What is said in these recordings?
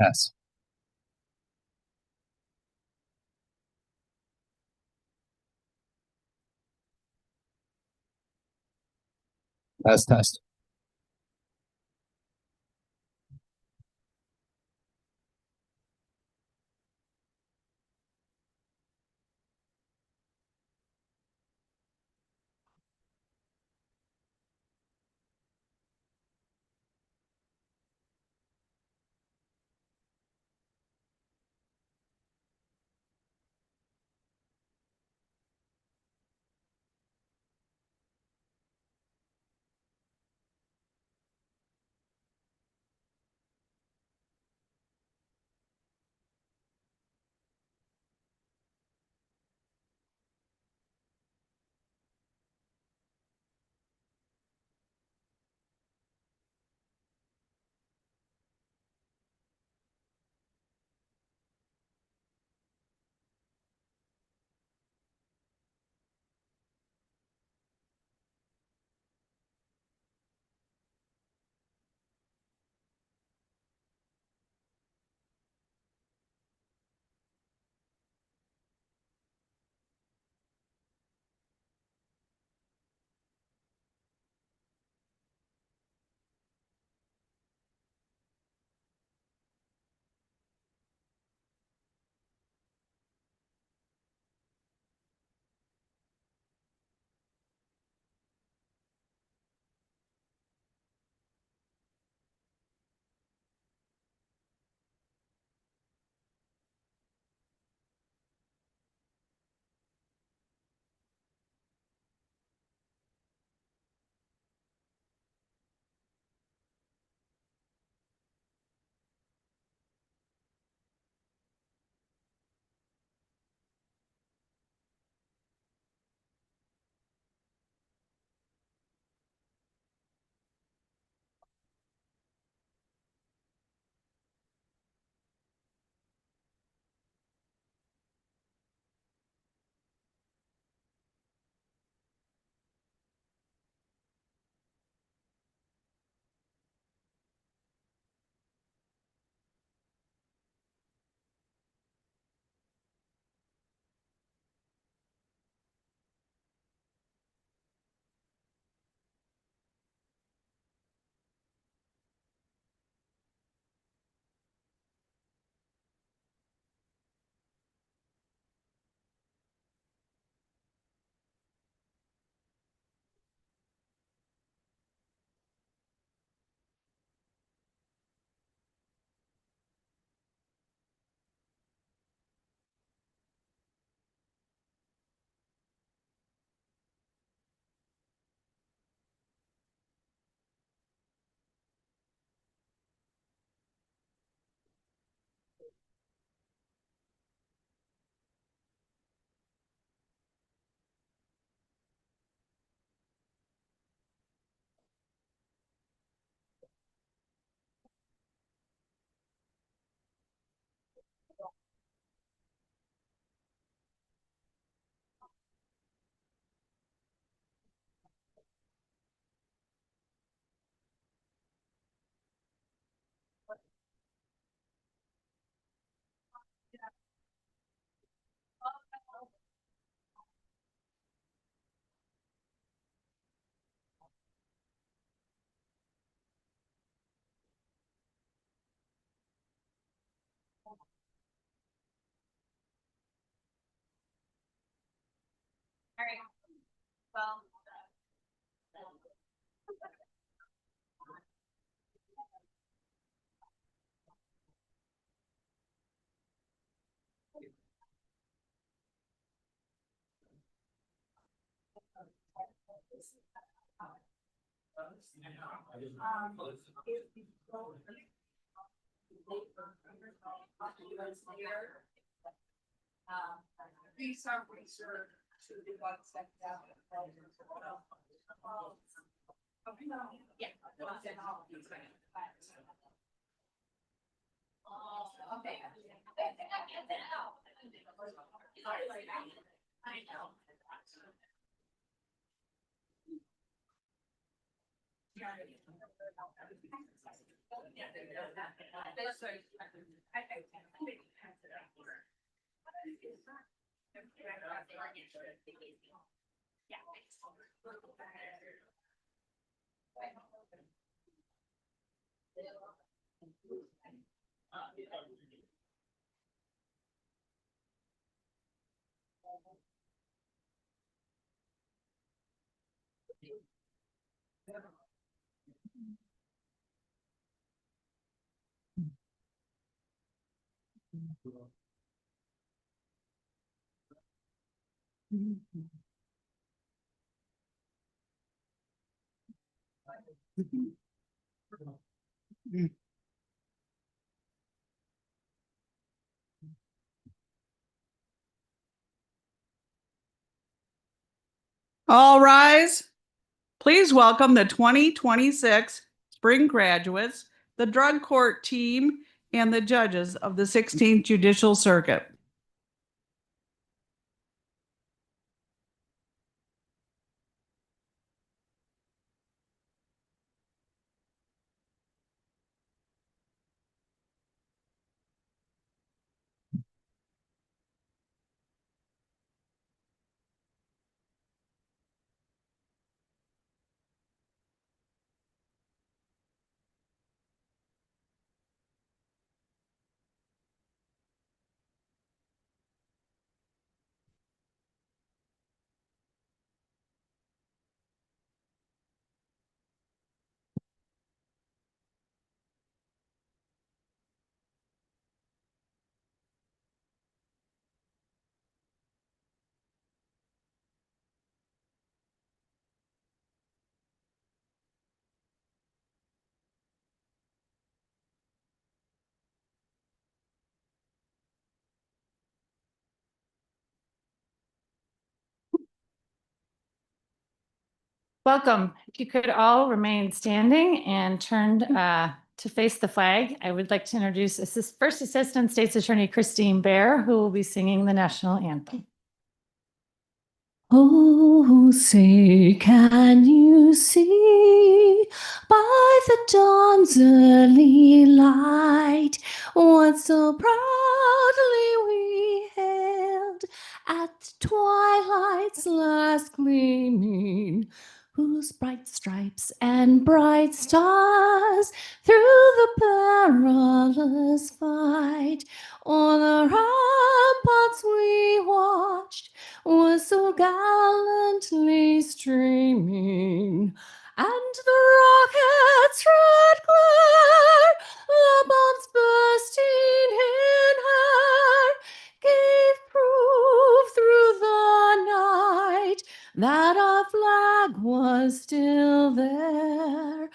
Yes. Test. All rise. Please welcome the 2026 spring graduates, the drug court team, and the judges of the 16th Judicial Circuit. Welcome. If you could all remain standing and turned to face the flag, I would like to introduce First Assistant State's Attorney Christine Baer, who will be singing the national anthem. Oh, say, can you see by the dawn's early light what so proudly we hailed at twilight's last gleaming, whose bright stripes and bright stars through the perilous fight o'er the ramparts we watched was so gallantly streaming, and the rocket's red glare, the bombs bursting in her, gave proof through the night that our flag was still there.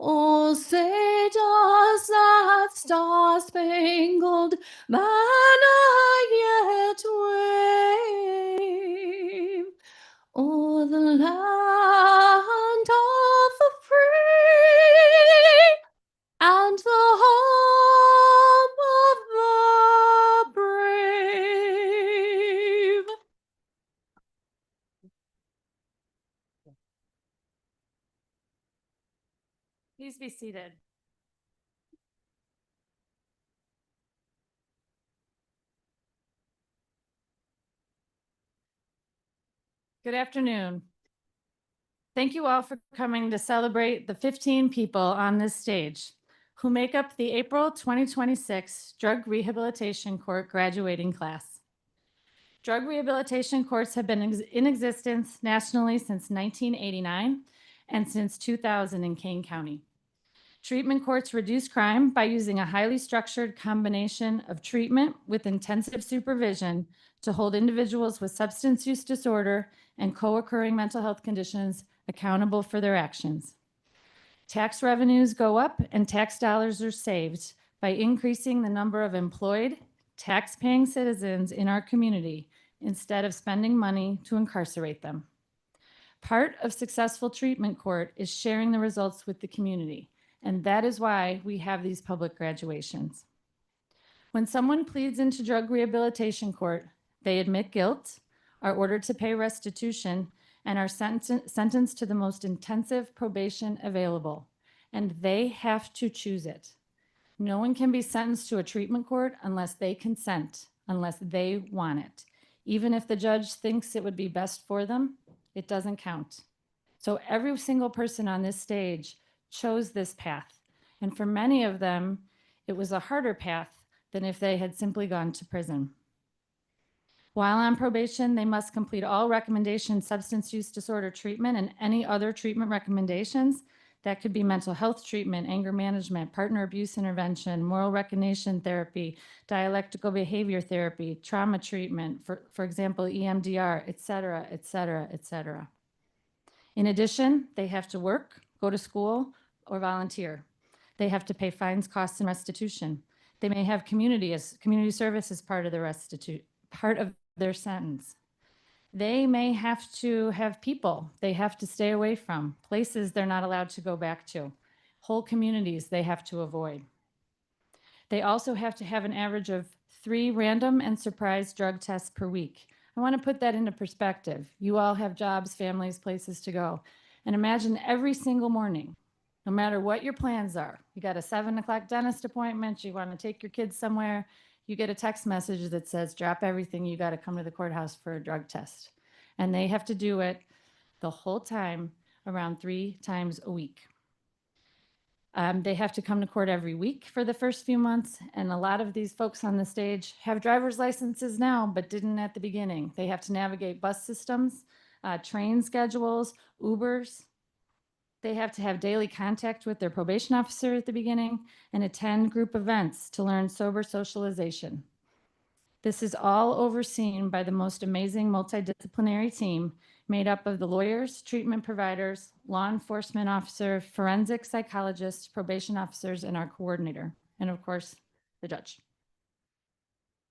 Oh, say does that star-spangled banner yet wave o'er the land of the free and the home of the brave? Please be seated. Good afternoon. Thank you all for coming to celebrate the 15 people on this stage who make up the April 2026 Drug Rehabilitation Court graduating class. Drug rehabilitation courts have been in existence nationally since 1989 and since 2000 in Kane County. Treatment courts reduce crime by using a highly structured combination of treatment with intensive supervision to hold individuals with substance use disorder and co-occurring mental health conditions accountable for their actions. Tax revenues go up and tax dollars are saved by increasing the number of employed, tax-paying citizens in our community instead of spending money to incarcerate them. Part of successful treatment court is sharing the results with the community, and that is why we have these public graduations. When someone pleads into drug rehabilitation court, they admit guilt, are ordered to pay restitution, and are sentenced to the most intensive probation available, and they have to choose it. No one can be sentenced to a treatment court unless they consent, unless they want it. Even if the judge thinks it would be best for them, It doesn't count. So every single person on this stage chose this path. And for many of them, it was a harder path than if they had simply gone to prison. While on probation, they must complete all recommendation substance use disorder treatment and any other treatment recommendations. That could be mental health treatment, anger management, partner abuse intervention, moral recognition therapy, dialectical behavior therapy, trauma treatment, for example, EMDR, et cetera, et cetera, et cetera. In addition, they have to work, go to school, or volunteer. They have to pay fines, costs, and restitution. They may have community service as part of their sentence. They may have to have people they have to stay away from, places they're not allowed to go back to, whole communities they have to avoid. They also have to have an average of 3 random and surprise drug tests per week. I want to put that into perspective. You all have jobs, families, places to go. And imagine every single morning, no matter what your plans are, you got a 7 o'clock dentist appointment, you want to take your kids somewhere, you get a text message that says, drop everything, you got to come to the courthouse for a drug test. And they have to do it the whole time, around 3 times a week. They have to come to court every week for the first few months. And a lot of these folks on the stage have driver's licenses now, but didn't at the beginning. They have to navigate bus systems, train schedules, Ubers. They have to have daily contact with their probation officer at the beginning and attend group events to learn sober socialization. This is all overseen by the most amazing multidisciplinary team made up of the lawyers, treatment providers, law enforcement officer, forensic psychologists, probation officers, and our coordinator, and of course, the judge.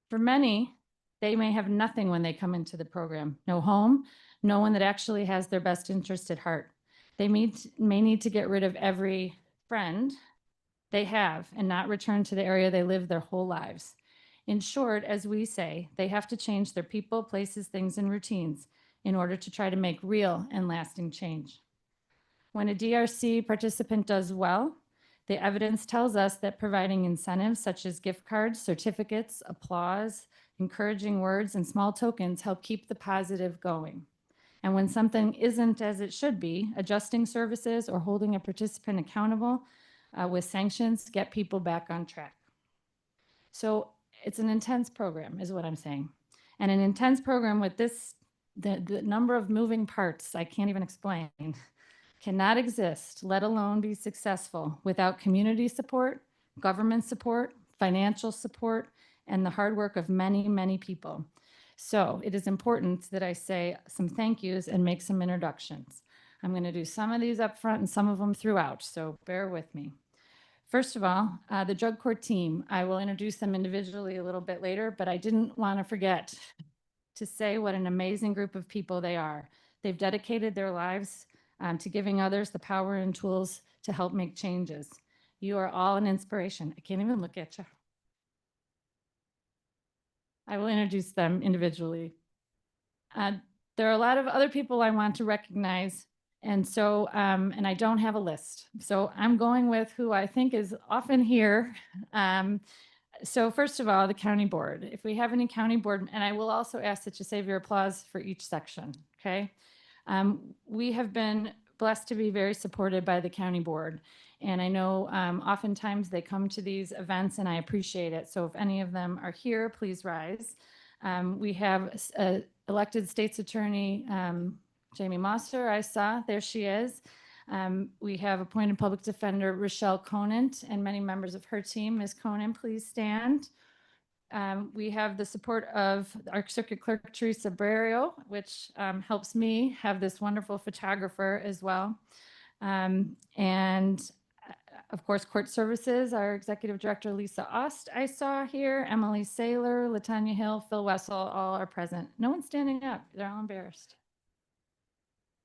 For many, they may have nothing when they come into the program. No home, no one that actually has their best interest at heart. They may need to get rid of every friend they have and not return to the area they lived their whole lives. In short, as we say, they have to change their people, places, things, and routines in order to try to make real and lasting change. When a DRC participant does well, the evidence tells us that providing incentives such as gift cards, certificates, applause, encouraging words, and small tokens help keep the positive going. And when something isn't as it should be, adjusting services or holding a participant accountable with sanctions get people back on track. So it's an intense program, is what I'm saying. And an intense program with the number of moving parts I can't even explain, cannot exist, let alone be successful, without community support, government support, financial support, and the hard work of many, many people. So it is important that I say some thank yous and make some introductions. I'm going to do some of these up front and some of them throughout, so bear with me. First of all, the drug court team, I will introduce them individually a little bit later, but I didn't want to forget to say what an amazing group of people they are. They've dedicated their lives to giving others the power and tools to help make changes. You are all an inspiration. I can't even look at you. I will introduce them individually. There are a lot of other people I want to recognize, and so, and I don't have a list. So I'm going with who I think is often here. So first of all, the county board. If we have any county board, and I will also ask that you save your applause for each section, okay? We have been blessed to be very supported by the county board. And I know oftentimes they come to these events and I appreciate it. So if any of them are here, please rise. We have elected state's attorney, Jamie Mosser, I saw, there she is. We have appointed public defender, Rochelle Conant, and many members of her team. Ms. Conant, please stand. We have the support of our circuit clerk, Teresa Barrio, which helps me have this wonderful photographer as well. And of course, court services, our executive director, Lisa Ost, I saw here, Emily Saylor, Latanya Hill, Phil Wessel, all are present. No one's standing up. They're all embarrassed.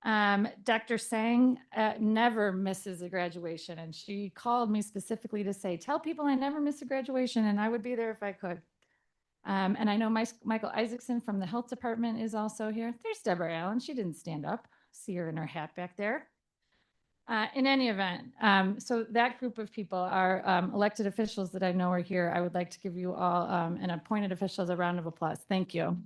Dr. Sang never misses a graduation, and she called me specifically to say, tell people I never miss a graduation, and I would be there if I could. And I know Michael Isaacson from the health department is also here. There's Deborah Allen. She didn't stand up. See her in her hat back there. In any event, so that group of people are elected officials that I know are here. I would like to give you all and appointed officials a round of applause. Thank you.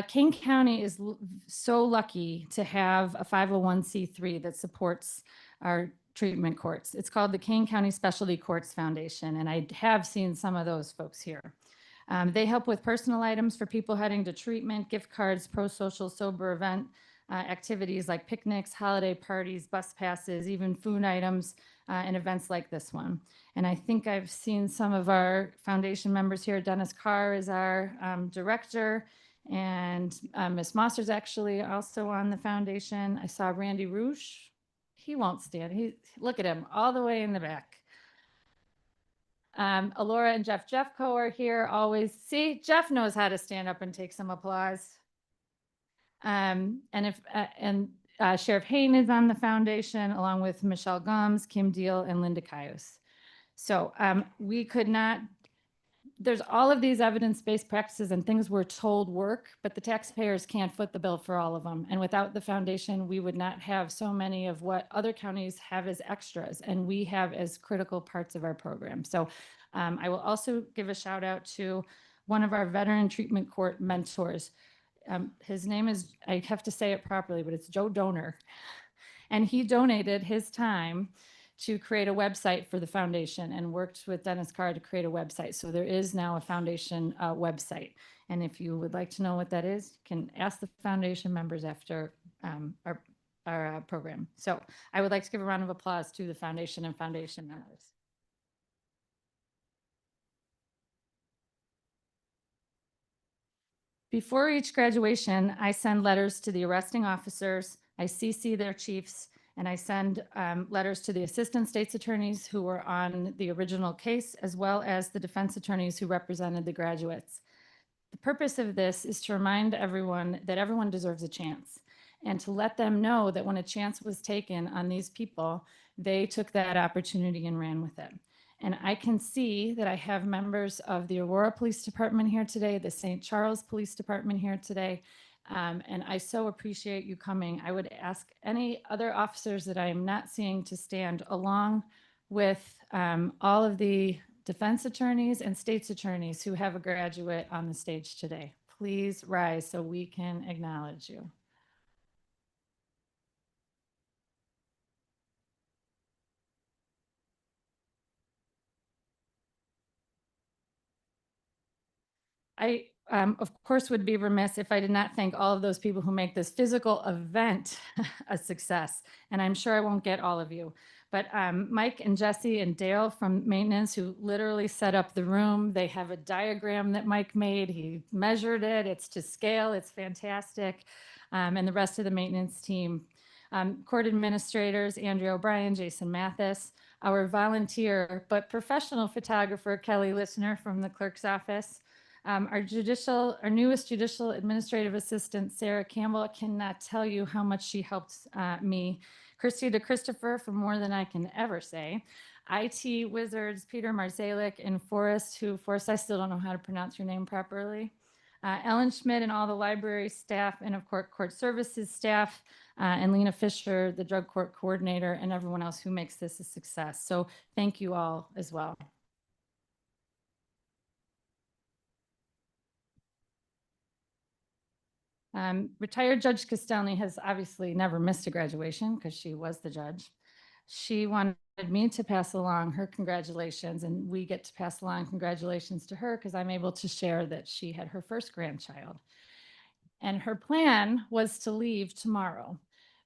King County is so lucky to have a 501c3 that supports our treatment courts. It's called the King County Specialty Courts Foundation, and I have seen some of those folks here. They help with personal items for people heading to treatment, gift cards, pro-social sober event activities like picnics, holiday parties, bus passes, even food items, and events like this one. And I think I've seen some of our foundation members here. Dennis Carr is our director, and Ms. Mosser's actually also on the foundation. I saw Randy Roosh. He won't stand. Look at him all the way in the back. Alora and Jeff Jeffco are here always. See, Jeff knows how to stand up and take some applause. And Sheriff Hayden is on the foundation along with Michelle Gomes, Kim Deal, and Linda Cayos. So we could not, there's all of these evidence-based practices and things we're told work, but the taxpayers can't foot the bill for all of them. And without the foundation, we would not have so many of what other counties have as extras and we have as critical parts of our program. So I will also give a shout out to one of our veteran treatment court mentors. His name is, I have to say it properly, but it's Joe Donor. And he donated his time to create a website for the foundation and worked with Dennis Carr to create a website. So there is now a foundation website. And if you would like to know what that is, you can ask the foundation members after our program. So I would like to give a round of applause to the foundation and foundation members. Before each graduation, I send letters to the arresting officers, I CC their chiefs, and I send letters to the assistant state's attorneys who were on the original case, as well as the defense attorneys who represented the graduates. The purpose of this is to remind everyone that everyone deserves a chance and to let them know that when a chance was taken on these people, they took that opportunity and ran with it. And I can see that I have members of the Aurora Police Department here today, the St. Charles Police Department here today, and I so appreciate you coming. I would ask any other officers that I am not seeing to stand along with all of the defense attorneys and state's attorneys who have a graduate on the stage today. Please rise so we can acknowledge you. I, of course, would be remiss if I did not thank all of those people who make this physical event a success. And I'm sure I won't get all of you. But Mike and Jesse and Dale from maintenance who literally set up the room. They have a diagram that Mike made. He measured it. It's to scale. It's fantastic. And the rest of the maintenance team. Court administrators, Andrea O'Brien, Jason Mathis, our volunteer but professional photographer, Kelly Listener from the clerk's office. Our newest judicial administrative assistant, Sarah Campbell, cannot tell you how much she helped me. Christy DeChristopher, for more than I can ever say. IT wizards, Peter Marzalik and Forrest, I still don't know how to pronounce your name properly. Ellen Schmidt and all the library staff and of course court services staff, and Lena Fisher, the drug court coordinator, and everyone else who makes this a success. So thank you all as well. Retired Judge Castelny has obviously never missed a graduation because she was the judge. She wanted me to pass along her congratulations, and we get to pass along congratulations to her because I'm able to share that she had her first grandchild. And her plan was to leave tomorrow.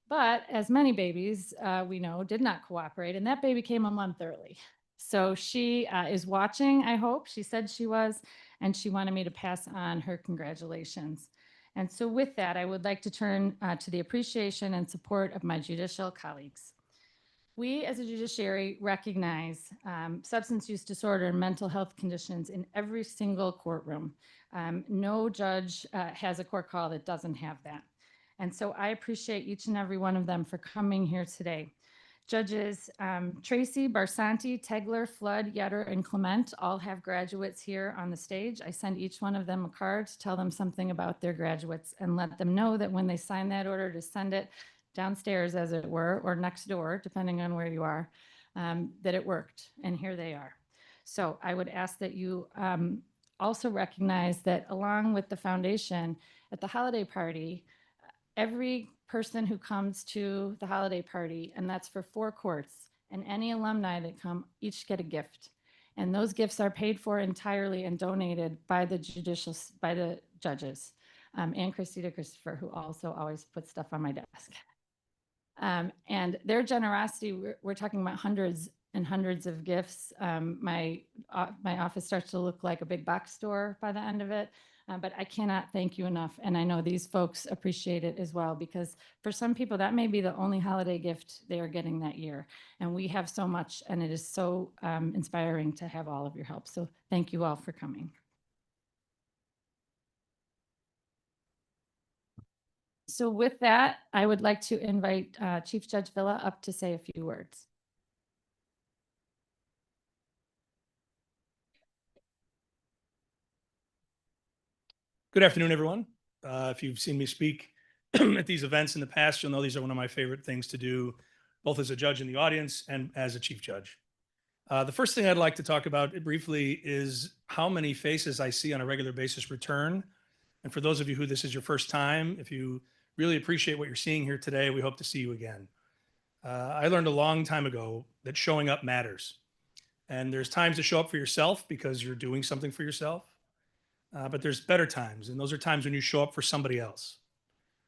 But as many babies we know did not cooperate, and that baby came a month early. So she is watching, I hope. She said she was, and she wanted me to pass on her congratulations. And so with that, I would like to turn to the appreciation and support of my judicial colleagues. We as a judiciary recognize substance use disorder and mental health conditions in every single courtroom. No judge has a court call that doesn't have that. And so I appreciate each and every one of them for coming here today. Judges Tracy, Barsanti, Tegler, Flood, Yetter, and Clement all have graduates here on the stage. I send each one of them a card to tell them something about their graduates and let them know that when they sign that order to send it downstairs, as it were, or next door, depending on where you are, that it worked. And here they are. So I would ask that you also recognize that along with the foundation at the holiday party, every person who comes to the holiday party, and that's for 4 courts, and any alumni that come each get a gift. And those gifts are paid for entirely and donated by the judges, and Christina Christopher, who also always puts stuff on my desk. And their generosity, we're talking about hundreds and hundreds of gifts. My office starts to look like a big box store by the end of it. But I cannot thank you enough. And I know these folks appreciate it as well, because for some people, that may be the only holiday gift they are getting that year. And we have so much, and it is so inspiring to have all of your help. So thank you all for coming. So with that, I would like to invite Chief Judge Villa up to say a few words. Good afternoon, everyone. If you've seen me speak at these events in the past, you'll know these are one of my favorite things to do, both as a judge in the audience and as a chief judge. The first thing I'd like to talk about briefly is how many faces I see on a regular basis return. And for those of you who this is your first time, if you really appreciate what you're seeing here today, we hope to see you again. I learned a long time ago that showing up matters. And there's times to show up for yourself because you're doing something for yourself. But there's better times, and those are times when you show up for somebody else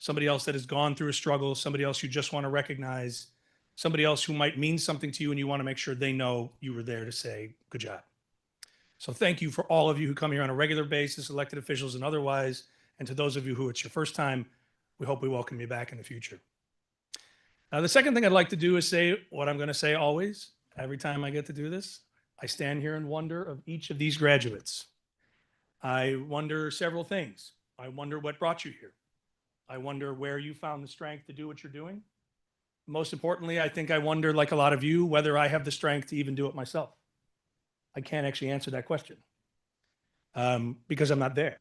that has gone through a struggle, somebody else you just want to recognize, somebody else who might mean something to you, and you want to make sure they know you were there to say, good job. So thank you for all of you who come here on a regular basis, elected officials and otherwise, and to those of you who it's your first time, we hope we welcome you back in the future. The second thing I'd like to do is say what I'm going to say always, every time I get to do this. I stand here and wonder of each of these graduates. I wonder several things. I wonder what brought you here. I wonder where you found the strength to do what you're doing. Most importantly, I think I wonder, like a lot of you, whether I have the strength to even do it myself. I can't actually answer that question because I'm not there.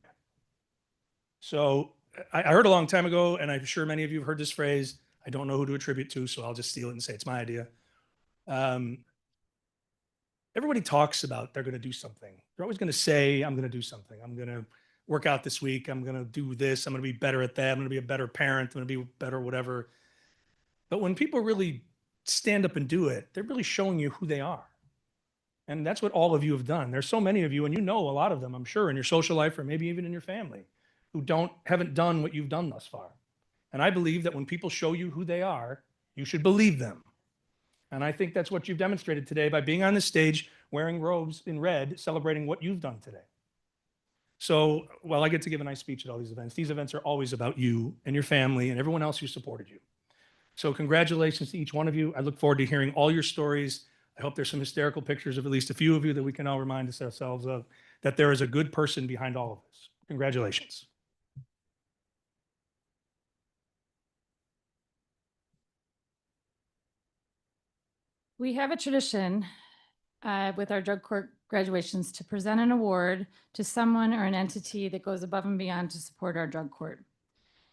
So I heard a long time ago, and I'm sure many of you have heard this phrase, I don't know who to attribute to, so I'll just steal it and say it's my idea. Everybody talks about they're going to do something. They're always going to say, I'm going to do something. I'm going to work out this week. I'm going to do this. I'm going to be better at that. I'm going to be a better parent. I'm going to be better, whatever. But when people really stand up and do it, they're really showing you who they are. And that's what all of you have done. There's so many of you, and you know a lot of them, I'm sure, in your social life or maybe even in your family, who haven't done what you've done thus far. And I believe that when people show you who they are, you should believe them. And I think that's what you've demonstrated today by being on the stage wearing robes in red, celebrating what you've done today. So while I get to give a nice speech at all these events are always about you and your family and everyone else who supported you. So congratulations to each one of you. I look forward to hearing all your stories. I hope there's some hysterical pictures of at least a few of you that we can all remind ourselves of, that there is a good person behind all of this. Congratulations. We have a tradition with our drug court graduations to present an award to someone or an entity that goes above and beyond to support our drug court.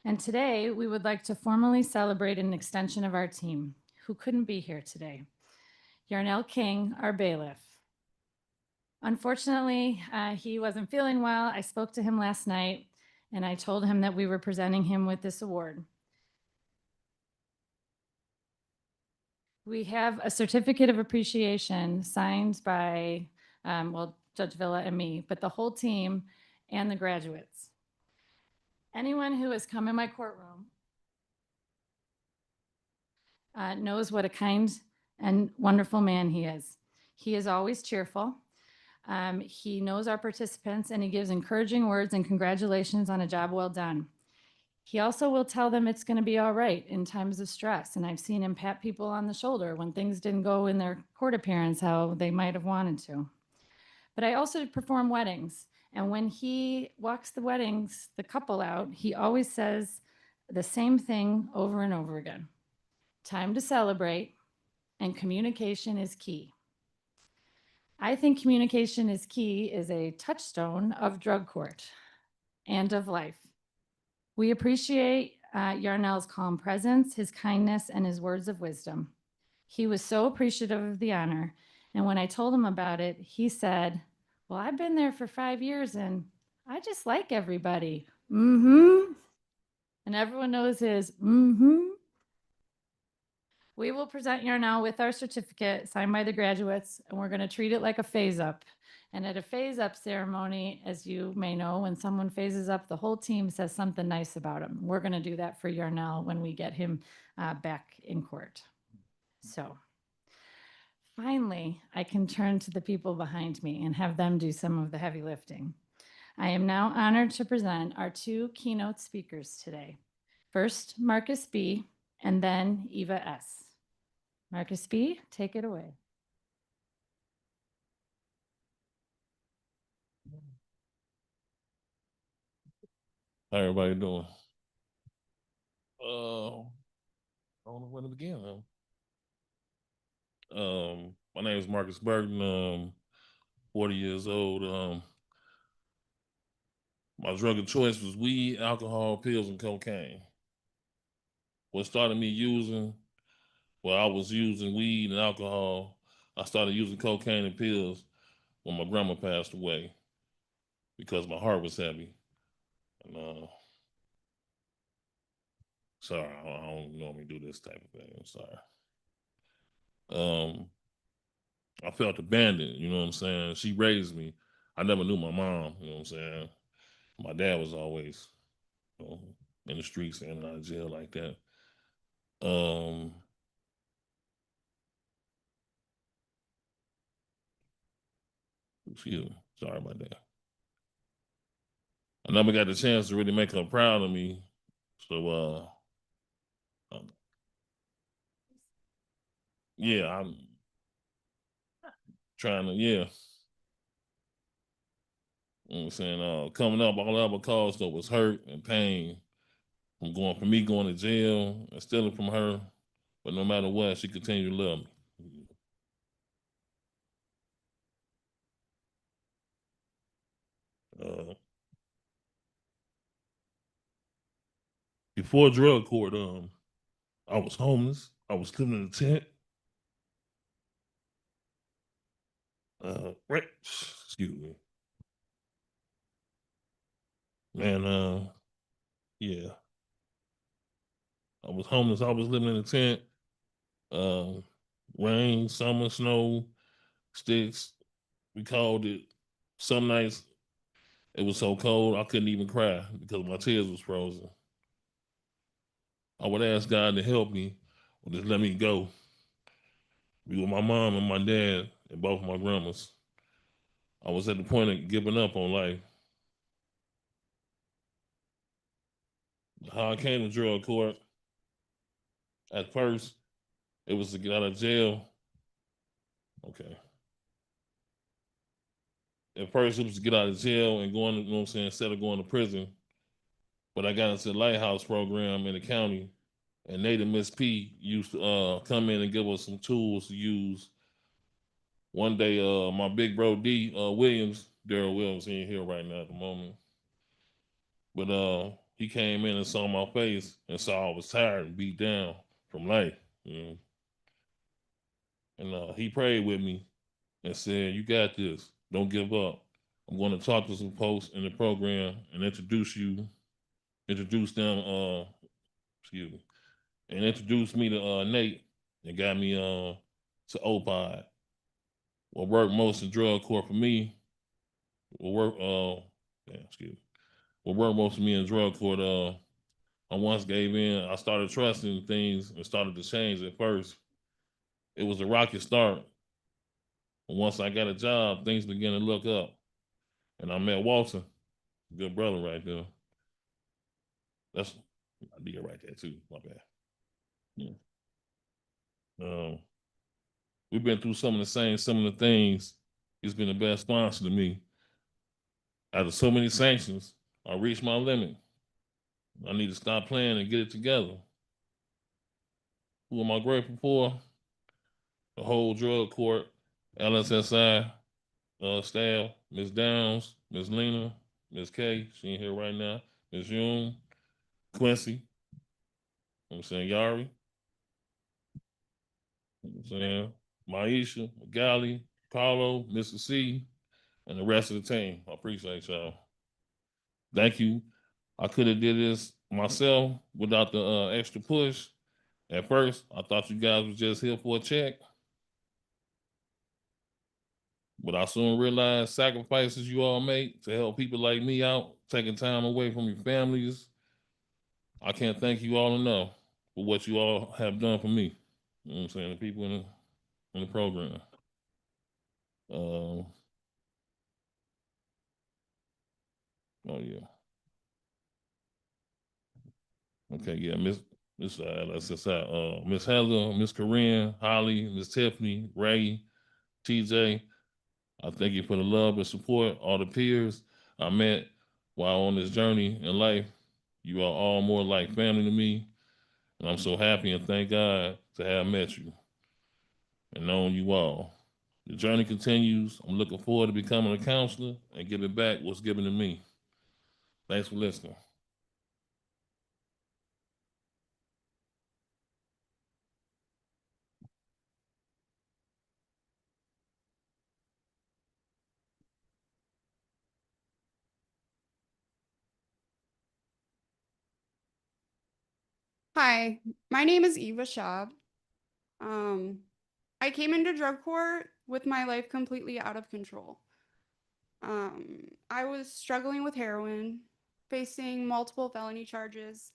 And today we would like to formally celebrate an extension of our team who couldn't be here today. Yarnell King, our bailiff. Unfortunately, he wasn't feeling well. I spoke to him last night and I told him that we were presenting him with this award. We have a certificate of appreciation signed by, Judge Villa and me, but the whole team and the graduates. Anyone who has come in my courtroom knows what a kind and wonderful man he is. He is always cheerful. He knows our participants and he gives encouraging words and congratulations on a job well done. He also will tell them it's going to be all right in times of stress. And I've seen him pat people on the shoulder when things didn't go in their court appearance how they might have wanted to. But I also perform weddings. And when he walks the couple out, he always says the same thing over and over again. Time to celebrate, and communication is key. I think communication is key is a touchstone of drug court and of life. We appreciate Yarnell's calm presence, his kindness, and his words of wisdom. He was so appreciative of the honor. And when I told him about it, he said, Well, I've been there for 5 years and I just like everybody. Mm-hmm. And everyone knows his mm-hmm. We will present Yarnell with our certificate signed by the graduates, and we're going to treat it like a phase up. And at a phase up ceremony, as you may know, when someone phases up, the whole team says something nice about him. We're going to do that for Yarnell when we get him back in court. So finally, I can turn to the people behind me and have them do some of the heavy lifting. I am now honored to present our 2 keynote speakers today. First, Marcus B., and then Eva S. Marcus B., take it away. How everybody doing? I don't know where to begin. My name is Marcus Burton. 40 years old. My drug of choice was weed, alcohol, pills, and cocaine. What started me using? Well, I was using weed and alcohol. I started using cocaine and pills when my grandma passed away because my heart was heavy. And sorry, I don't normally do this type of thing. I'm sorry. I felt abandoned, you know what I'm saying? She raised me. I never knew my mom, you know what I'm saying? My dad was always, you know, in the streets and out of jail like that. Excuse me, sorry about that. I never got the chance to really make her proud of me. So yeah, I'm trying to, yeah. You know what I'm saying? Coming up, all I ever caused though was hurt and pain from me going to jail and stealing from her. But no matter what, she continued to love me. Before drug court, I was homeless. I was living in a tent. Right, excuse me. Man, yeah. I was homeless. I was living in a tent. Rain, summer, snow, sticks. We called it. Some nights it was so cold I couldn't even cry because my tears was frozen. I would ask God to help me or just let me go. Be with my mom and my dad and both my grandmas. I was at the point of giving up on life. How I came to drug court, at first, it was to get out of jail. Okay. At first, it was to get out of jail and going, you know what I'm saying, instead of going to prison. But I got into the Lighthouse program in the county, and Nate and Miss P used to come in and give us some tools to use. One day, my big bro D Williams, Daryl Williams, he ain't here right now at the moment. But he came in and saw my face and saw I was tired and beat down from life. You know? And he prayed with me and said, "You got this. Don't give up. I'm going to talk to some folks in the program and introduce them, excuse me, and introduce me to Nate and got me to OPOD. What worked most in drug court for me, what worked most for me in drug court, I once gave in. I started trusting things and started to change at first. It was a rocky start. But once I got a job, things began to look up. And I met Walter, good brother right there. That's, I did right there too, my bad. Yeah. We've been through some of the things. He's been the best sponsor to me. After so many sanctions, I reached my limit. I need to stop playing and get it together. Who am I grateful for? The whole drug court, LSSI staff, Ms. Downs, Ms. Lena, Ms. K, she ain't here right now, Ms. Yoon, Quincy, I'm saying Yari, I'm saying Maisha, Gali, Carlo, Mr. C, and the rest of the team. I appreciate y'all. Thank you. I could have did this myself without the extra push. At first, I thought you guys was just here for a check. But I soon realized sacrifices you all make to help people like me out, taking time away from your families. I can't thank you all enough for what you all have done for me. You know what I'm saying? The people in the program. Oh yeah. Okay, yeah, Miss Heather, Miss Corinne, Holly, Miss Tiffany, Ray, TJ. I thank you for the love and support, all the peers I met while on this journey in life. You are all more like family to me, and I'm so happy and thank God to have met you and known you all. The journey continues. I'm looking forward to becoming a counselor and giving back what's given to me. Thanks for listening. Hi, my name is Eva Schaub. I came into drug court with my life completely out of control. I was struggling with heroin, facing multiple felony charges,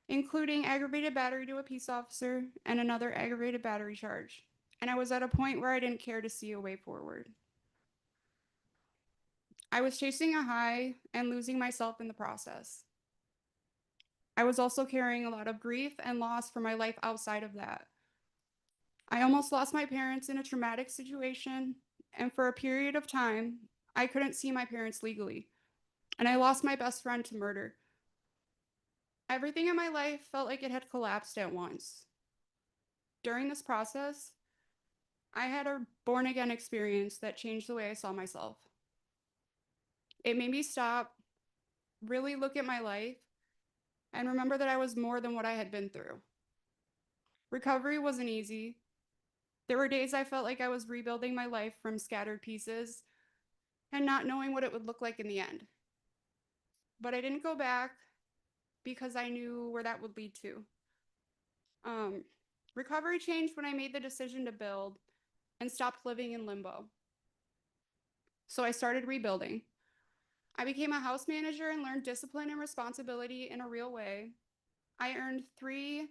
including aggravated battery to a peace officer and another aggravated battery charge. And I was at a point where I didn't care to see a way forward. I was chasing a high and losing myself in the process. I was also carrying a lot of grief and loss for my life outside of that. I almost lost my parents in a traumatic situation, and for a period of time, I couldn't see my parents legally. And I lost my best friend to murder. Everything in my life felt like it had collapsed at once. During this process, I had a born again experience that changed the way I saw myself. It made me stop, really look at my life, and remember that I was more than what I had been through. Recovery wasn't easy. There were days I felt like I was rebuilding my life from scattered pieces and not knowing what it would look like in the end. But I didn't go back because I knew where that would lead to. Recovery changed when I made the decision to build and stopped living in limbo. So I started rebuilding. I became a house manager and learned discipline and responsibility in a real way. I earned 3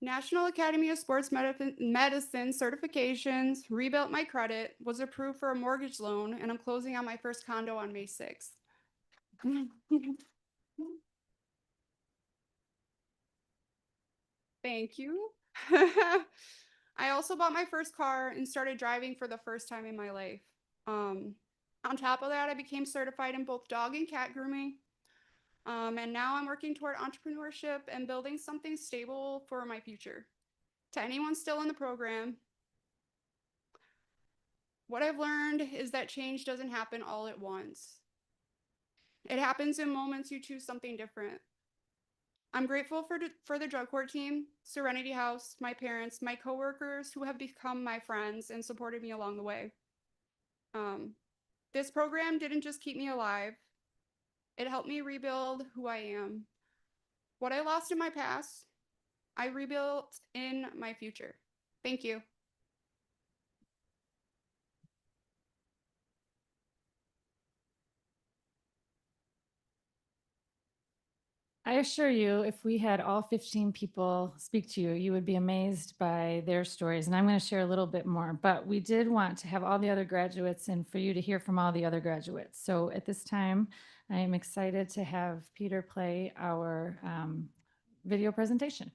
National Academy of Sports Medicine certifications, rebuilt my credit, was approved for a mortgage loan, and I'm closing on my first condo on May 6th. Thank you. I also bought my first car and started driving for the first time in my life. On top of that, I became certified in both dog and cat grooming. And now I'm working toward entrepreneurship and building something stable for my future. To anyone still in the program, what I've learned is that change doesn't happen all at once. It happens in moments you choose something different. I'm grateful for the drug court team, Serenity House, my parents, my coworkers who have become my friends and supported me along the way. This program didn't just keep me alive, it helped me rebuild who I am. What I lost in my past, I rebuilt in my future. Thank you. I assure you, if we had all 15 people speak to you, you would be amazed by their stories. And I'm going to share a little bit more, but we did want to have all the other graduates and for you to hear from all the other graduates. So at this time, I am excited to have Peter play our video presentation.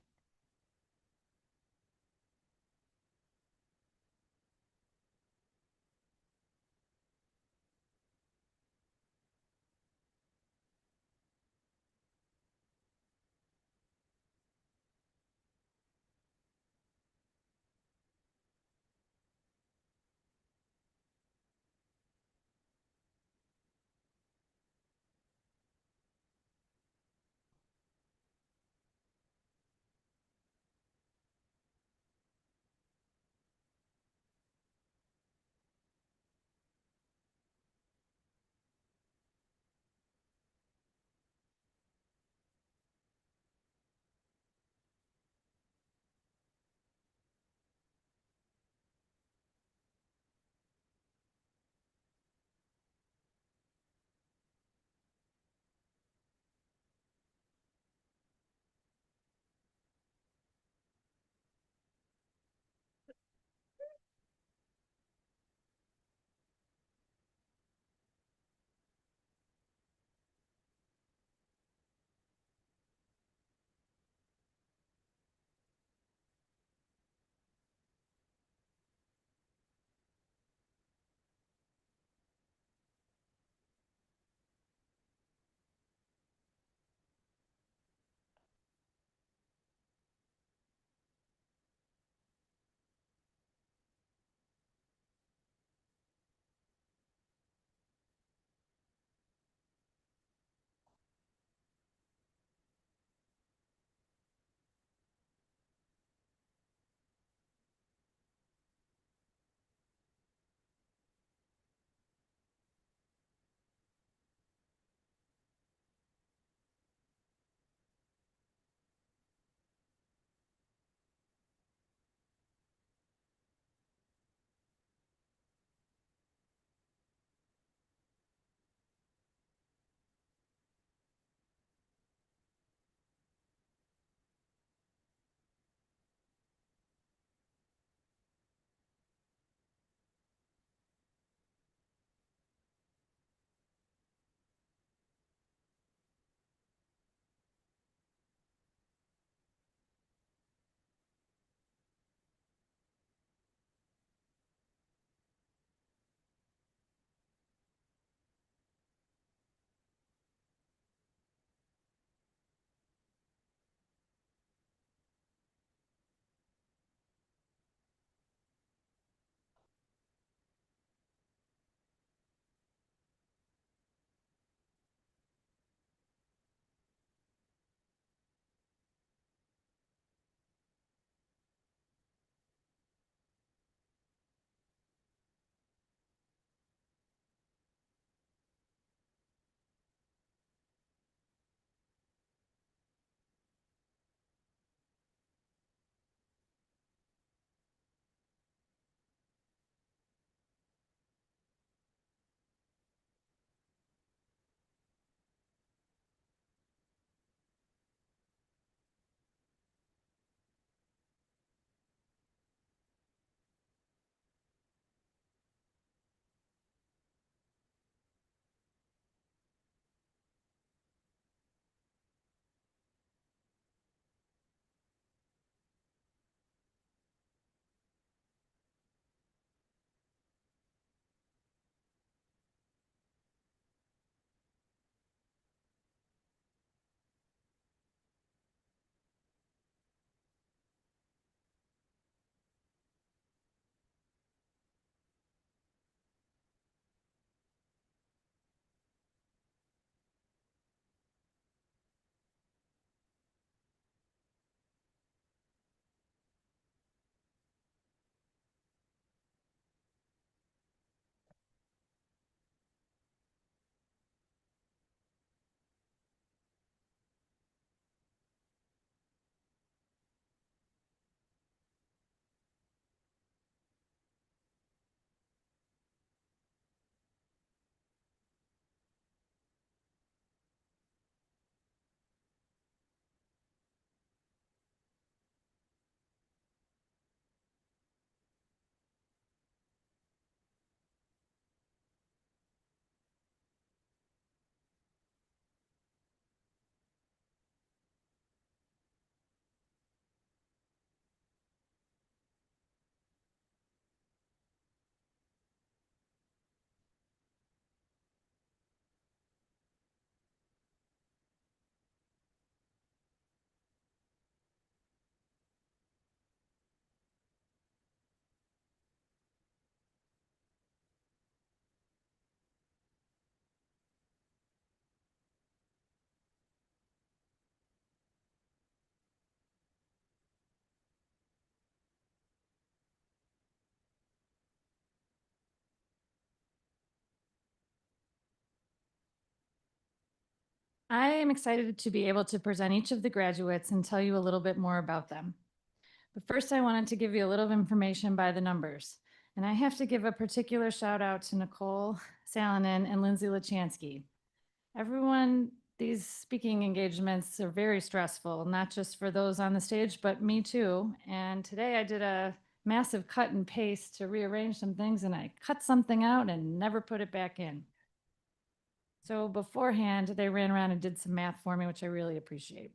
I am excited to be able to present each of the graduates and tell you a little bit more about them. But first, I wanted to give you a little information by the numbers. And I have to give a particular shout out to Nicole Salonen and Lindsay Lachansky. Everyone, these speaking engagements are very stressful, not just for those on the stage, but me too. And today I did a massive cut and paste to rearrange some things, and I cut something out and never put it back in. So beforehand, they ran around and did some math for me, which I really appreciate.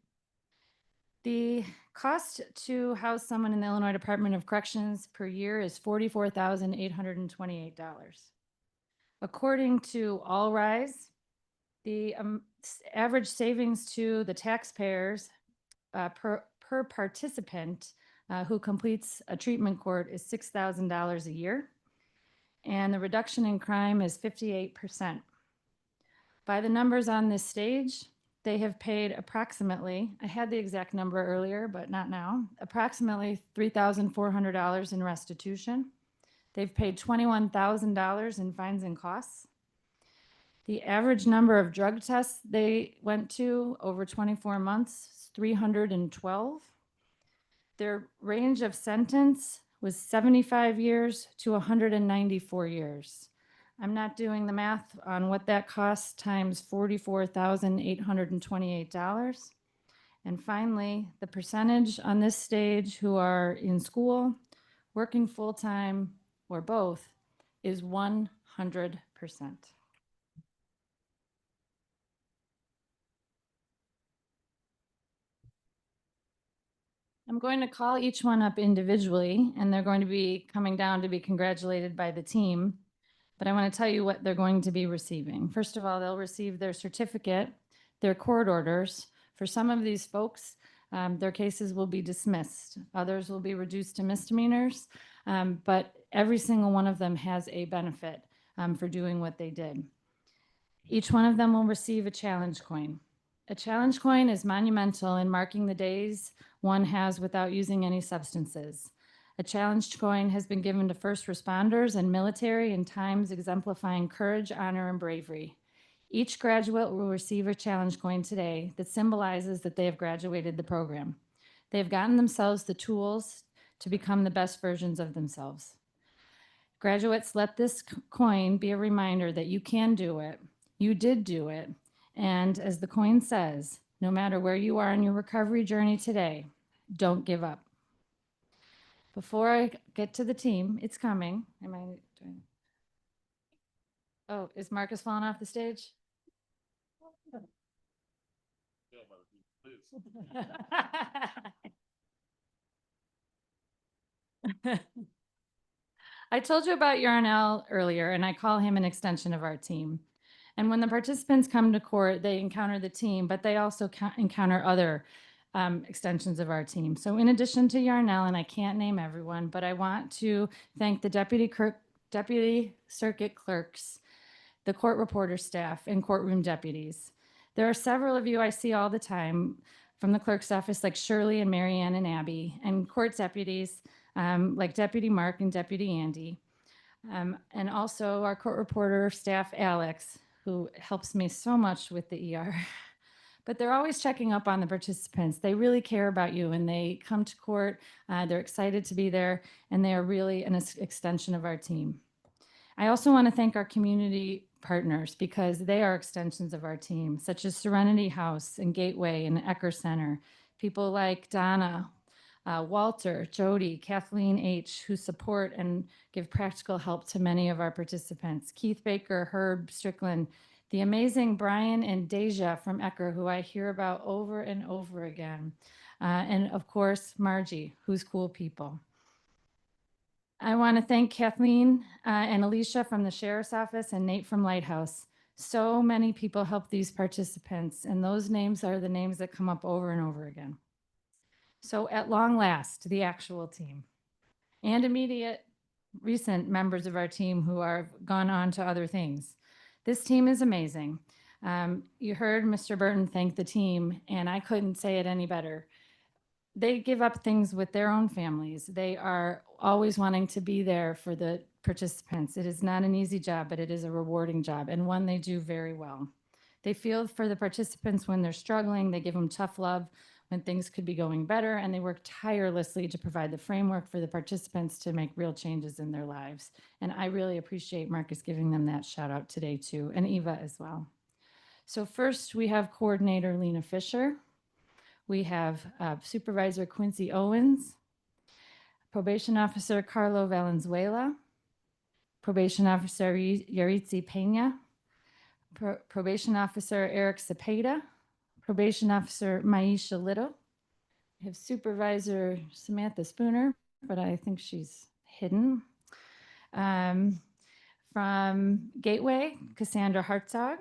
The cost to house someone in the Illinois Department of Corrections per year is $44,828. According to All Rise, the average savings to the taxpayers per participant who completes a treatment court is $6,000 a year, and the reduction in crime is 58%. By the numbers on this stage, they have paid approximately, I had the exact number earlier, but not now, approximately $3,400 in restitution. They've paid $21,000 in fines and costs. The average number of drug tests they went to over 24 months is 312. Their range of sentence was 75 years to 194 years. I'm not doing the math on what that costs times $44,828. And finally, the percentage on this stage who are in school, working full-time, or both is 100%. I'm going to call each one up individually, and they're going to be coming down to be congratulated by the team. But I want to tell you what they're going to be receiving. First of all, they'll receive their certificate, their court orders. For some of these folks, their cases will be dismissed. Others will be reduced to misdemeanors, but every single one of them has a benefit for doing what they did. Each one of them will receive a challenge coin. A challenge coin is monumental in marking the days one has without using any substances. A challenge coin has been given to first responders and military in times exemplifying courage, honor, and bravery. Each graduate will receive a challenge coin today that symbolizes that they have graduated the program. They have gotten themselves the tools to become the best versions of themselves. Graduates, let this coin be a reminder that you can do it, you did do it, and as the coin says, no matter where you are in your recovery journey today, don't give up. Before I get to the team, it's coming. Am I doing? Oh, is Marcus falling off the stage? I told you about Yarnell earlier, and I call him an extension of our team. And when the participants come to court, they encounter the team, but they also encounter other extensions of our team. So in addition to Yarnell, and I can't name everyone, but I want to thank the deputy circuit clerks, the court reporter staff, and courtroom deputies. There are several of you I see all the time from the clerk's office, like Shirley and Marianne and Abby, and court deputies like Deputy Mark and Deputy Andy. And also our court reporter staff, Alex, who helps me so much with the ER. But they're always checking up on the participants. They really care about you, and they come to court. They're excited to be there, and they are really an extension of our team. I also want to thank our community partners because they are extensions of our team, such as Serenity House and Gateway and Ecker Center. People like Donna, Walter, Jody, Kathleen H., who support and give practical help to many of our participants. Keith Baker, Herb Strickland, the amazing Brian and Deja from Ecker, who I hear about over and over again. And of course, Margie, who's cool people. I want to thank Kathleen and Alicia from the Sheriff's Office and Nate from Lighthouse. So many people help these participants, and those names are the names that come up over and over again. So at long last, the actual team and immediate recent members of our team who are gone on to other things. This team is amazing. You heard Mr. Burton thank the team, and I couldn't say it any better. They give up things with their own families. They are always wanting to be there for the participants. It is not an easy job, but it is a rewarding job, and one they do very well. They feel for the participants when they're struggling. They give them tough love when things could be going better, and they work tirelessly to provide the framework for the participants to make real changes in their lives. And I really appreciate Marcus giving them that shout out today too, and Eva as well. So first we have coordinator Lena Fisher. We have Supervisor Quincy Owens, probation officer Carlo Valenzuela, probation officer Yaritzi Pena, probation officer Eric Cepeda, probation officer Maisha Little. We have supervisor Samantha Spooner, but I think she's hidden. From Gateway, Cassandra Hartzog.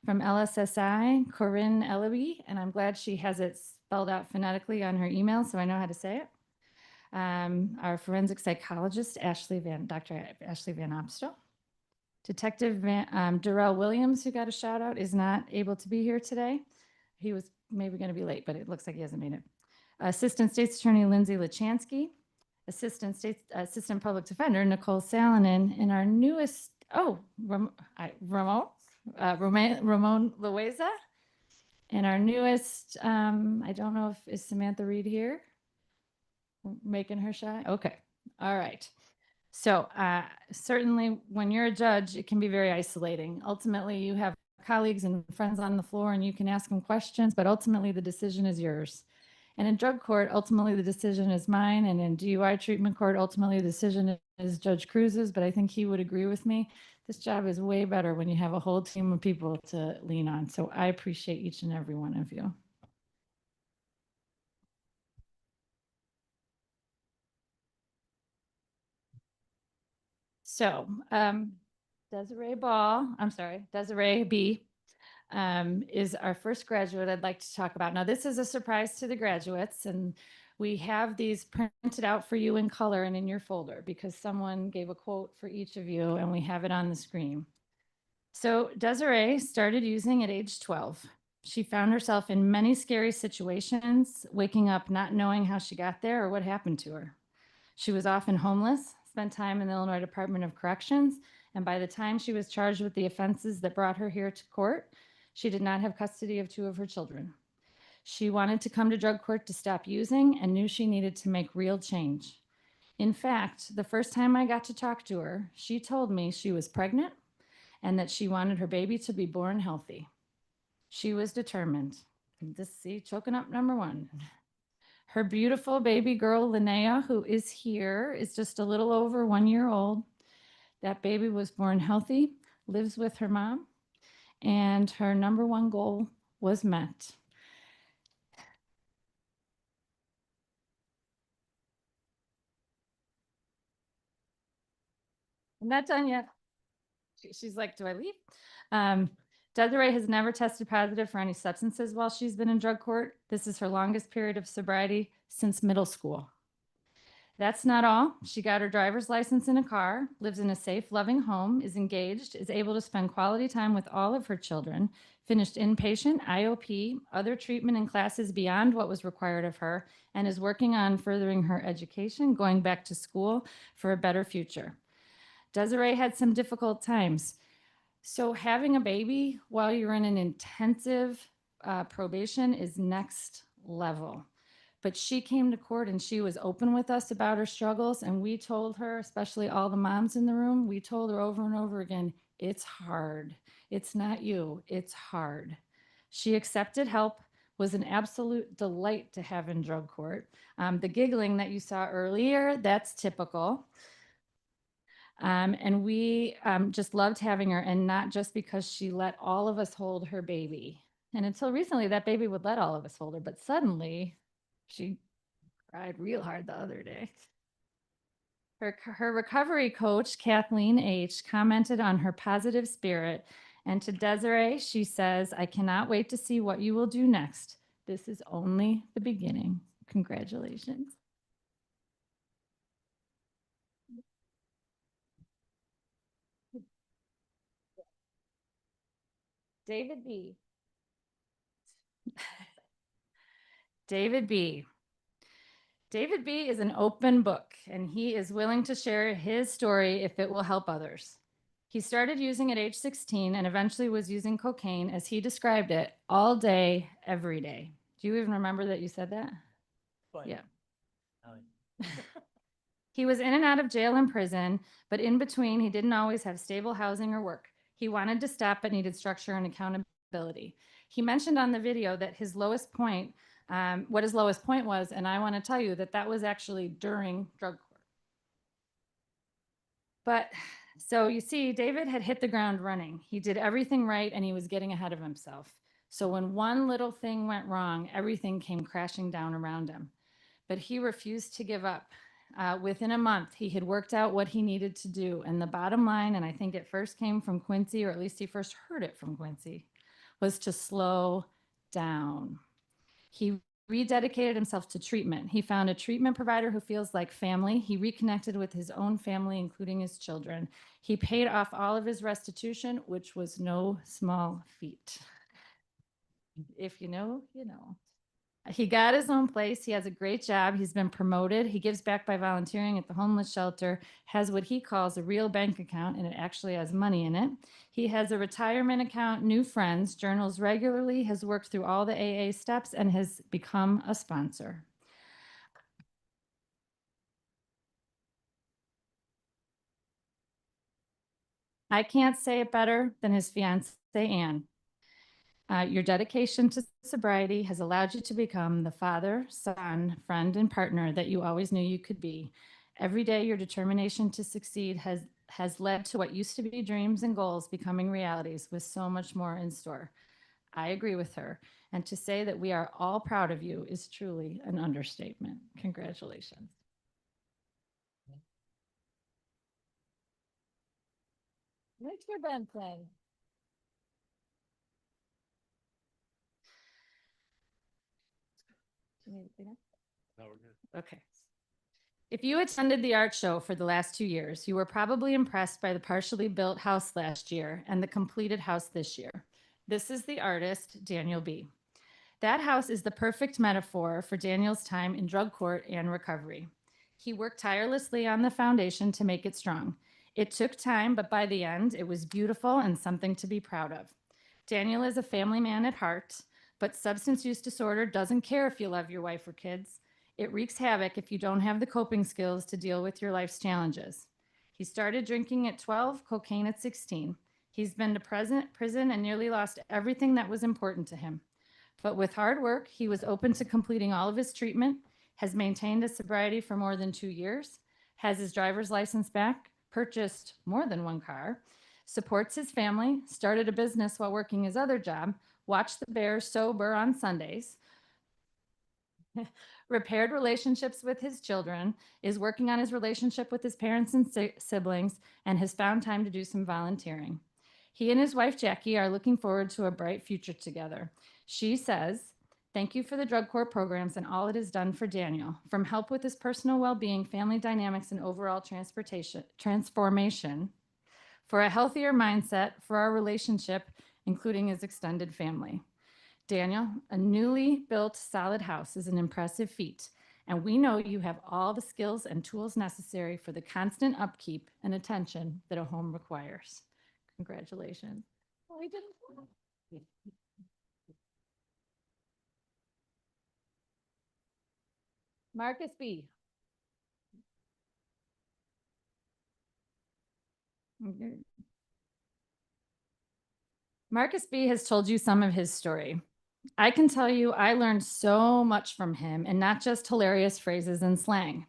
From LSSI, Corinne Ellaby, and I'm glad she has it spelled out phonetically on her email so I know how to say it. Our forensic psychologist, Dr. Ashley Van Opstel. Detective Darrell Williams, who got a shout out, is not able to be here today. He was maybe going to be late, but it looks like he hasn't made it. Assistant State's Attorney Lindsay Lachansky, Assistant Public Defender Nicole Salonen, and our newest, Ramon Loaiza, and our newest, I don't know if is Samantha Reed here, making her shy. Okay, all right. So certainly when you're a judge, it can be very isolating. Ultimately, you have colleagues and friends on the floor and you can ask them questions, but ultimately the decision is yours. And in drug court, ultimately the decision is mine. And in DUI treatment court, ultimately the decision is Judge Cruz's, but I think he would agree with me. This job is way better when you have a whole team of people to lean on. So I appreciate each and every one of you. So Desiree B. Is our first graduate I'd like to talk about. Now, this is a surprise to the graduates, and we have these printed out for you in color and in your folder because someone gave a quote for each of you, and we have it on the screen. So Desiree started using at age 12. She found herself in many scary situations, waking up not knowing how she got there or what happened to her. She was often homeless, spent time in the Illinois Department of Corrections, and by the time she was charged with the offenses that brought her here to court, she did not have custody of 2 of her children. She wanted to come to drug court to stop using and knew she needed to make real change. In fact, the first time I got to talk to her, she told me she was pregnant and that she wanted her baby to be born healthy. She was determined. Choking up number 1. Her beautiful baby girl, Linnea, who is here, is just a little over 1 year old. That baby was born healthy, lives with her mom, and her number 1 goal was met. I'm not done yet. She's like, do I leave? Desiree has never tested positive for any substances while she's been in drug court. This is her longest period of sobriety since middle school. That's not all. She got her driver's license in a car, lives in a safe, loving home, is engaged, is able to spend quality time with all of her children, finished inpatient, IOP, other treatment and classes beyond what was required of her, and is working on furthering her education, going back to school for a better future. Desiree had some difficult times. So having a baby while you're in an intensive probation is next level. But she came to court and she was open with us about her struggles. And we told her, especially all the moms in the room, we told her over and over again, it's hard. It's not you, it's hard. She accepted help, was an absolute delight to have in drug court. The giggling that you saw earlier, that's typical. And we just loved having her, and not just because she let all of us hold her baby. And until recently, that baby would let all of us hold her, but suddenly she cried real hard the other day. Her recovery coach, Kathleen H., commented on her positive spirit. And to Desiree, she says, I cannot wait to see what you will do next. This is only the beginning. Congratulations. David B. David B. David B. is an open book, and he is willing to share his story if it will help others. He started using at age 16 and eventually was using cocaine, as he described it, all day, every day. Do you even remember that you said that? Yeah. He was in and out of jail and prison, but in between, he didn't always have stable housing or work. He wanted to stop, but needed structure and accountability. He mentioned on the video that his lowest point, what his lowest point was, and I want to tell you that that was actually during drug court. But so you see, David had hit the ground running. He did everything right and he was getting ahead of himself. So when one little thing went wrong, everything came crashing down around him. But he refused to give up. Within a month, he had worked out what he needed to do. And the bottom line, and I think it first came from Quincy, or at least he first heard it from Quincy, was to slow down. He rededicated himself to treatment. He found a treatment provider who feels like family. He reconnected with his own family, including his children. He paid off all of his restitution, which was no small feat. If you know, you know. He got his own place. He has a great job. He's been promoted. He gives back by volunteering at the homeless shelter, has what he calls a real bank account, and it actually has money in it. He has a retirement account, new friends, journals regularly, has worked through all the AA steps, and has become a sponsor. I can't say it better than his fiancée, Anne. Your dedication to sobriety has allowed you to become the father, son, friend, and partner that you always knew you could be. Every day, your determination to succeed has led to what used to be dreams and goals becoming realities, with so much more in store. I agree with her. And to say that we are all proud of you is truly an understatement. Congratulations. Mr. Benson. Okay. If you attended the art show for the last 2 years, you were probably impressed by the partially built house last year and the completed house this year. This is the artist, Daniel B. That house is the perfect metaphor for Daniel's time in drug court and recovery. He worked tirelessly on the foundation to make it strong. It took time, but by the end, it was beautiful and something to be proud of. Daniel is a family man at heart, but substance use disorder doesn't care if you love your wife or kids. It wreaks havoc if you don't have the coping skills to deal with your life's challenges. He started drinking at 12, cocaine at 16. He's been to prison and nearly lost everything that was important to him. But with hard work, he was open to completing all of his treatment, has maintained his sobriety for more than 2 years, has his driver's license back, purchased more than one car, supports his family, started a business while working his other job, watched the Bears sober on Sundays, repaired relationships with his children, is working on his relationship with his parents and siblings, and has found time to do some volunteering. He and his wife, Jackie, are looking forward to a bright future together. She says, "Thank you for the drug court programs and all it has done for Daniel, from help with his personal well-being, family dynamics, and overall transformation, for a healthier mindset, for our relationship, including his extended family. Daniel, a newly built solid house is an impressive feat, and we know you have all the skills and tools necessary for the constant upkeep and attention that a home requires." Congratulations. Oh, he did it. Marcus B. Okay. Marcus B has told you some of his story. I can tell you I learned so much from him, and not just hilarious phrases and slang.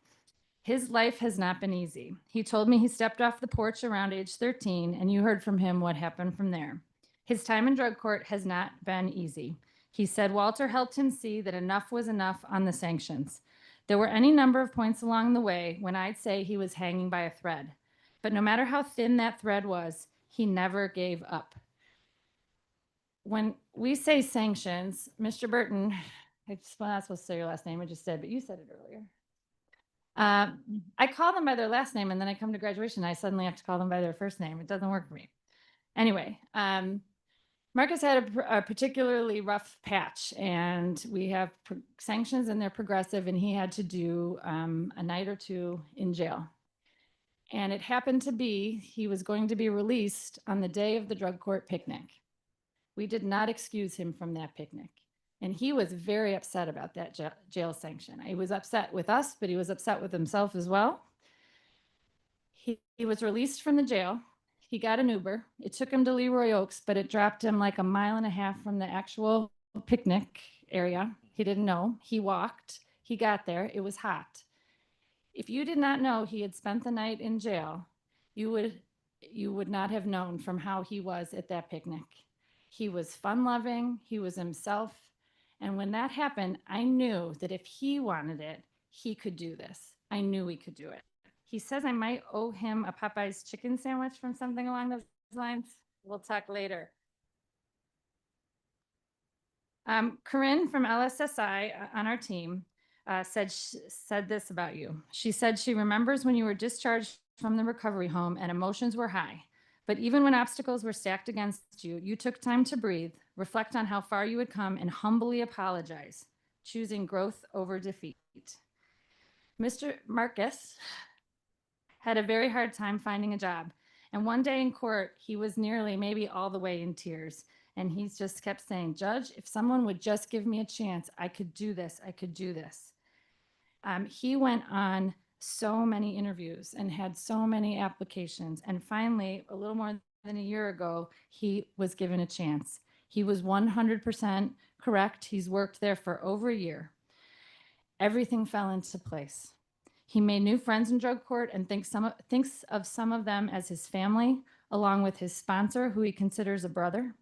His life has not been easy. He told me he stepped off the porch around age 13, and you heard from him what happened from there. His time in drug court has not been easy. He said Walter helped him see that enough was enough on the sanctions. There were any number of points along the way when I'd say he was hanging by a thread. But no matter how thin that thread was, he never gave up. When we say sanctions, Mr. Burton, I'm not supposed to say your last name, I just said, but you said it earlier. I call them by their last name, and then I come to graduation, and I suddenly have to call them by their first name. It doesn't work for me. Anyway, Marcus had a particularly rough patch, and we have sanctions, and they're progressive, and he had to do a night or two in jail. And it happened to be he was going to be released on the day of the drug court picnic. We did not excuse him from that picnic. And he was very upset about that jail sanction. He was upset with us, but he was upset with himself as well. He was released from the jail. He got an Uber. It took him to Leroy Oaks, but it dropped him like 1.5 miles from the actual picnic area. He didn't know. He walked. He got there. It was hot. If you did not know he had spent the night in jail, you would not have known from how he was at that picnic. He was fun-loving. He was himself. And when that happened, I knew that if he wanted it, he could do this. I knew he could do it. He says I might owe him a Popeye's chicken sandwich from something along those lines. We'll talk later. Corinne from LSSI on our team said this about you. She said she remembers when you were discharged from the recovery home and emotions were high. But even when obstacles were stacked against you, you took time to breathe, reflect on how far you had come, and humbly apologize, choosing growth over defeat. Mr. Marcus had a very hard time finding a job. And one day in court, he was nearly maybe all the way in tears. And he just kept saying, Judge, if someone would just give me a chance, I could do this. I could do this. He went on so many interviews and had so many applications. And finally, a little more than a year ago, he was given a chance. He was 100% correct. He's worked there for over a year. Everything fell into place. He made new friends in drug court and thinks of some of them as his family, along with his sponsor, who he considers a brother.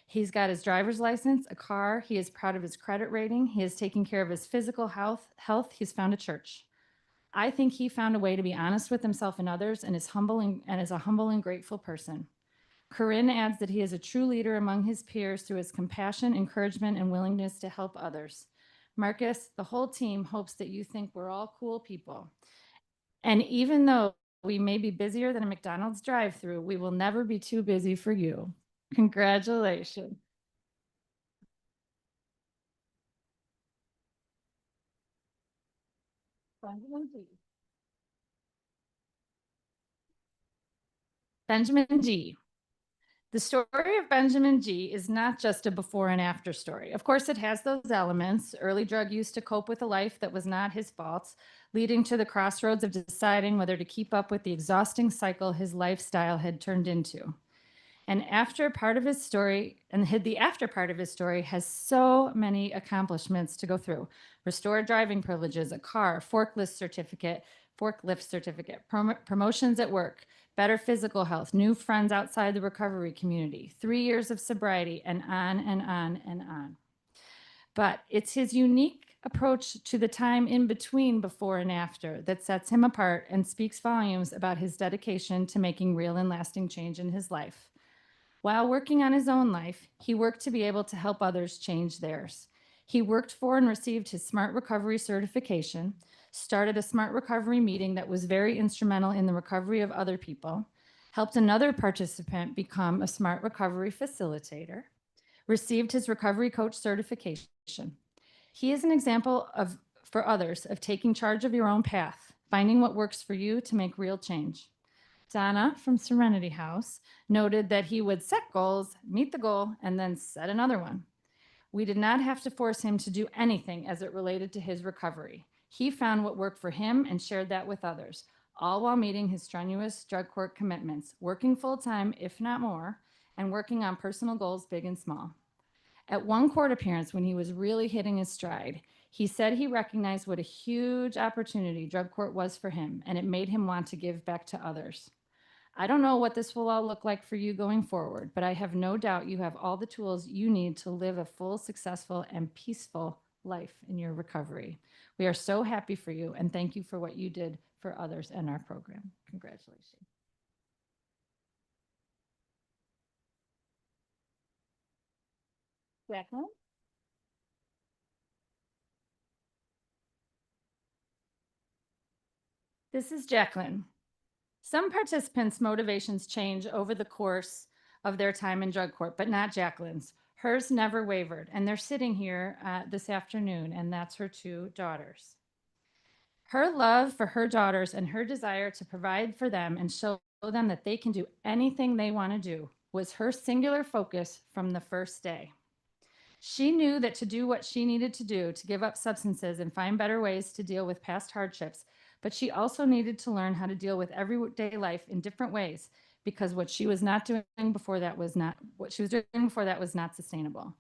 He's got his driver's license, a car. He is proud of his credit rating. He is taking care of his physical health. He's found a church. I think he found a way to be honest with himself and others and is a humble and grateful person. Corinne adds that he is a true leader among his peers through his compassion, encouragement, and willingness to help others. Marcus, the whole team hopes that you think we're all cool people. And even though we may be busier than a McDonald's drive-thru, we will never be too busy for you. Congratulations. Benjamin G. The story of Benjamin G is not just a before and after story. Of course, it has those elements, early drug use to cope with a life that was not his fault, leading to the crossroads of deciding whether to keep up with the exhausting cycle his lifestyle had turned into. And the after part of his story has so many accomplishments to go through. Restored driving privileges, a car, forklift certificate, promotions at work, better physical health, new friends outside the recovery community, 3 years of sobriety, and on and on and on. But it's his unique approach to the time in between before and after that sets him apart and speaks volumes about his dedication to making real and lasting change in his life. While working on his own life, he worked to be able to help others change theirs. He worked for and received his Smart Recovery certification, started a Smart Recovery meeting that was very instrumental in the recovery of other people, helped another participant become a Smart Recovery facilitator, received his Recovery Coach certification. He is an example for others of taking charge of your own path, finding what works for you to make real change. Donna from Serenity House noted that he would set goals, meet the goal, and then set another one. We did not have to force him to do anything as it related to his recovery. He found what worked for him and shared that with others, all while meeting his strenuous drug court commitments, working full-time, if not more, and working on personal goals, big and small. At one court appearance, when he was really hitting his stride, he said he recognized what a huge opportunity drug court was for him, and it made him want to give back to others. I don't know what this will all look like for you going forward, but I have no doubt you have all the tools you need to live a full, successful, and peaceful life in your recovery. We are so happy for you, and thank you for what you did for others in our program. Congratulations. Jacqueline? This is Jacqueline. Some participants' motivations change over the course of their time in drug court, but not Jacqueline's. Hers never wavered, and they're sitting here this afternoon, and that's her 2 daughters. Her love for her daughters and her desire to provide for them and show them that they can do anything they want to do was her singular focus from the first day. She knew that to do what she needed to do to give up substances and find better ways to deal with past hardships, but she also needed to learn how to deal with everyday life in different ways because what she was doing before that was not sustainable.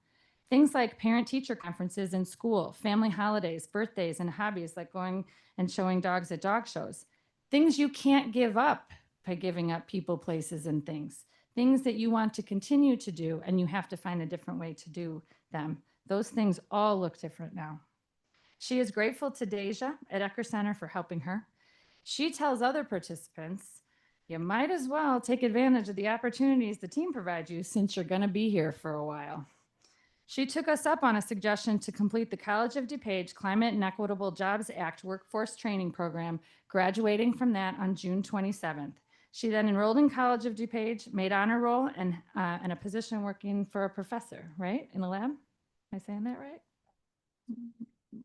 Things like parent-teacher conferences in school, family holidays, birthdays, and hobbies like going and showing dogs at dog shows. Things you can't give up by giving up people, places, and things. Things that you want to continue to do, and you have to find a different way to do them. Those things all look different now. She is grateful to Deja at Ecker Center for helping her. She tells other participants, you might as well take advantage of the opportunities the team provides you since you're going to be here for a while. She took us up on a suggestion to complete the College of DuPage Climate and Equitable Jobs Act workforce training program, graduating from that on June 27th. She then enrolled in College of DuPage, made honor roll, and a position working for a professor, right, in the lab? Am I saying that right?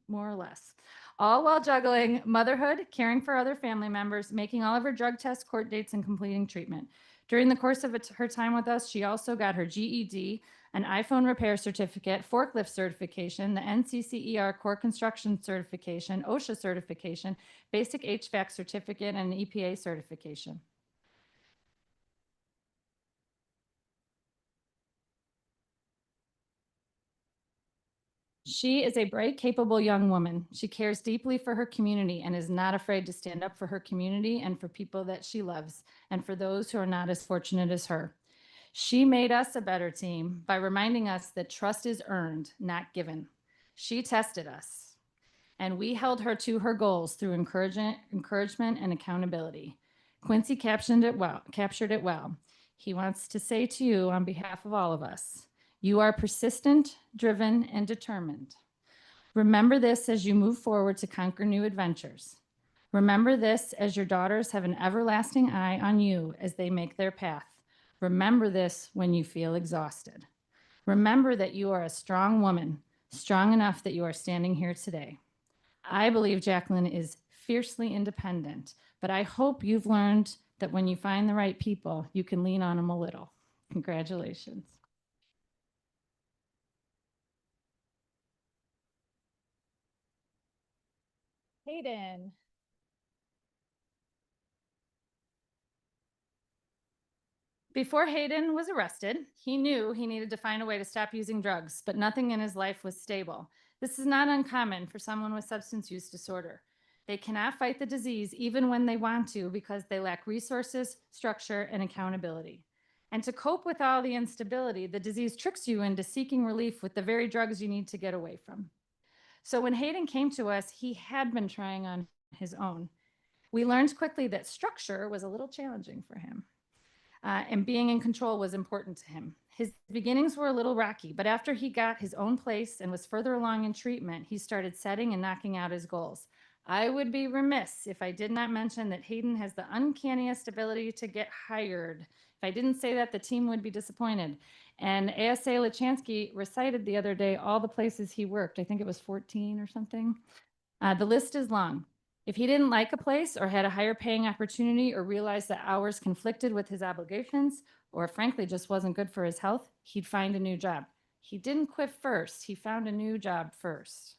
More or less. All while juggling motherhood, caring for other family members, making all of her drug tests, court dates, and completing treatment. During the course of her time with us, she also got her GED, an iPhone repair certificate, forklift certification, the NCCER core construction certification, OSHA certification, basic HVAC certificate, and an EPA certification. She is a bright, capable young woman. She cares deeply for her community and is not afraid to stand up for her community and for people that she loves and for those who are not as fortunate as her. She made us a better team by reminding us that trust is earned, not given. She tested us, and we held her to her goals through encouragement and accountability. Quincy captured it well. He wants to say to you on behalf of all of us, you are persistent, driven, and determined. Remember this as you move forward to conquer new adventures. Remember this as your daughters have an everlasting eye on you as they make their path. Remember this when you feel exhausted. Remember that you are a strong woman, strong enough that you are standing here today. I believe Jacqueline is fiercely independent, but I hope you've learned that when you find the right people, you can lean on them a little. Congratulations. Hayden. Before Hayden was arrested, he knew he needed to find a way to stop using drugs, but nothing in his life was stable. This is not uncommon for someone with substance use disorder. They cannot fight the disease even when they want to because they lack resources, structure, and accountability. And to cope with all the instability, the disease tricks you into seeking relief with the very drugs you need to get away from. So when Hayden came to us, he had been trying on his own. We learned quickly that structure was a little challenging for him. And being in control was important to him. His beginnings were a little rocky, but after he got his own place and was further along in treatment, he started setting and knocking out his goals. I would be remiss if I did not mention that Hayden has the uncanniest ability to get hired. If I didn't say that, the team would be disappointed. And ASA Lachansky recited the other day all the places he worked. I think it was 14 or something. The list is long. If he didn't like a place or had a higher paying opportunity or realized that hours conflicted with his obligations or frankly just wasn't good for his health, he'd find a new job. He didn't quit first. He found a new job first.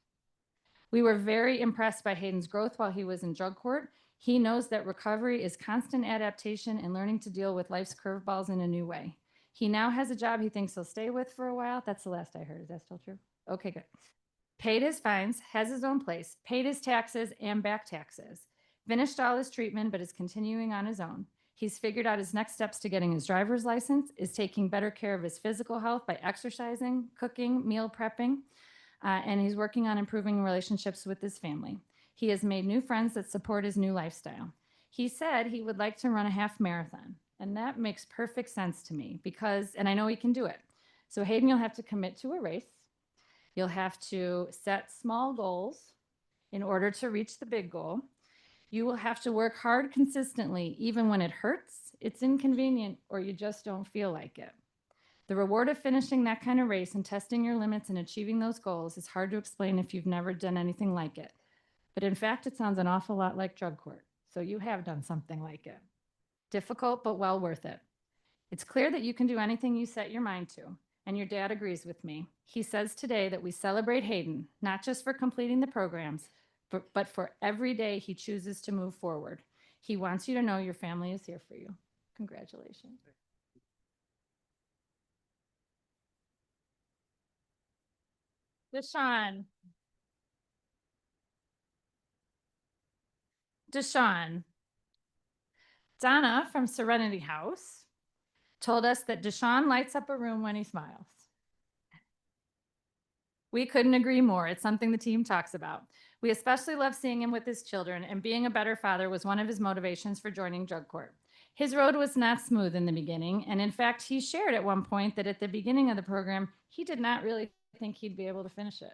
We were very impressed by Hayden's growth while he was in drug court. He knows that recovery is constant adaptation and learning to deal with life's curveballs in a new way. He now has a job he thinks he'll stay with for a while. That's the last I heard. Is that still true? Okay, good. Paid his fines, has his own place, paid his taxes and back taxes, finished all his treatment, but is continuing on his own. He's figured out his next steps to getting his driver's license, is taking better care of his physical health by exercising, cooking, meal prepping, and he's working on improving relationships with his family. He has made new friends that support his new lifestyle. He said he would like to run a half marathon, and that makes perfect sense to me because, and I know he can do it. So Hayden, you'll have to commit to a race. You'll have to set small goals in order to reach the big goal. You will have to work hard consistently, even when it hurts, it's inconvenient, or you just don't feel like it. The reward of finishing that kind of race and testing your limits and achieving those goals is hard to explain if you've never done anything like it. But in fact, it sounds an awful lot like drug court. So you have done something like it. Difficult, but well worth it. It's clear that you can do anything you set your mind to, and your dad agrees with me. He says today that we celebrate Hayden, not just for completing the programs, but for every day he chooses to move forward. He wants you to know your family is here for you. Congratulations. Deshaun. Deshaun. Donna from Serenity House told us that Deshaun lights up a room when he smiles. We couldn't agree more. It's something the team talks about. We especially love seeing him with his children, and being a better father was one of his motivations for joining drug court. His road was not smooth in the beginning, and in fact, he shared at one point that at the beginning of the program, he did not really think he'd be able to finish it.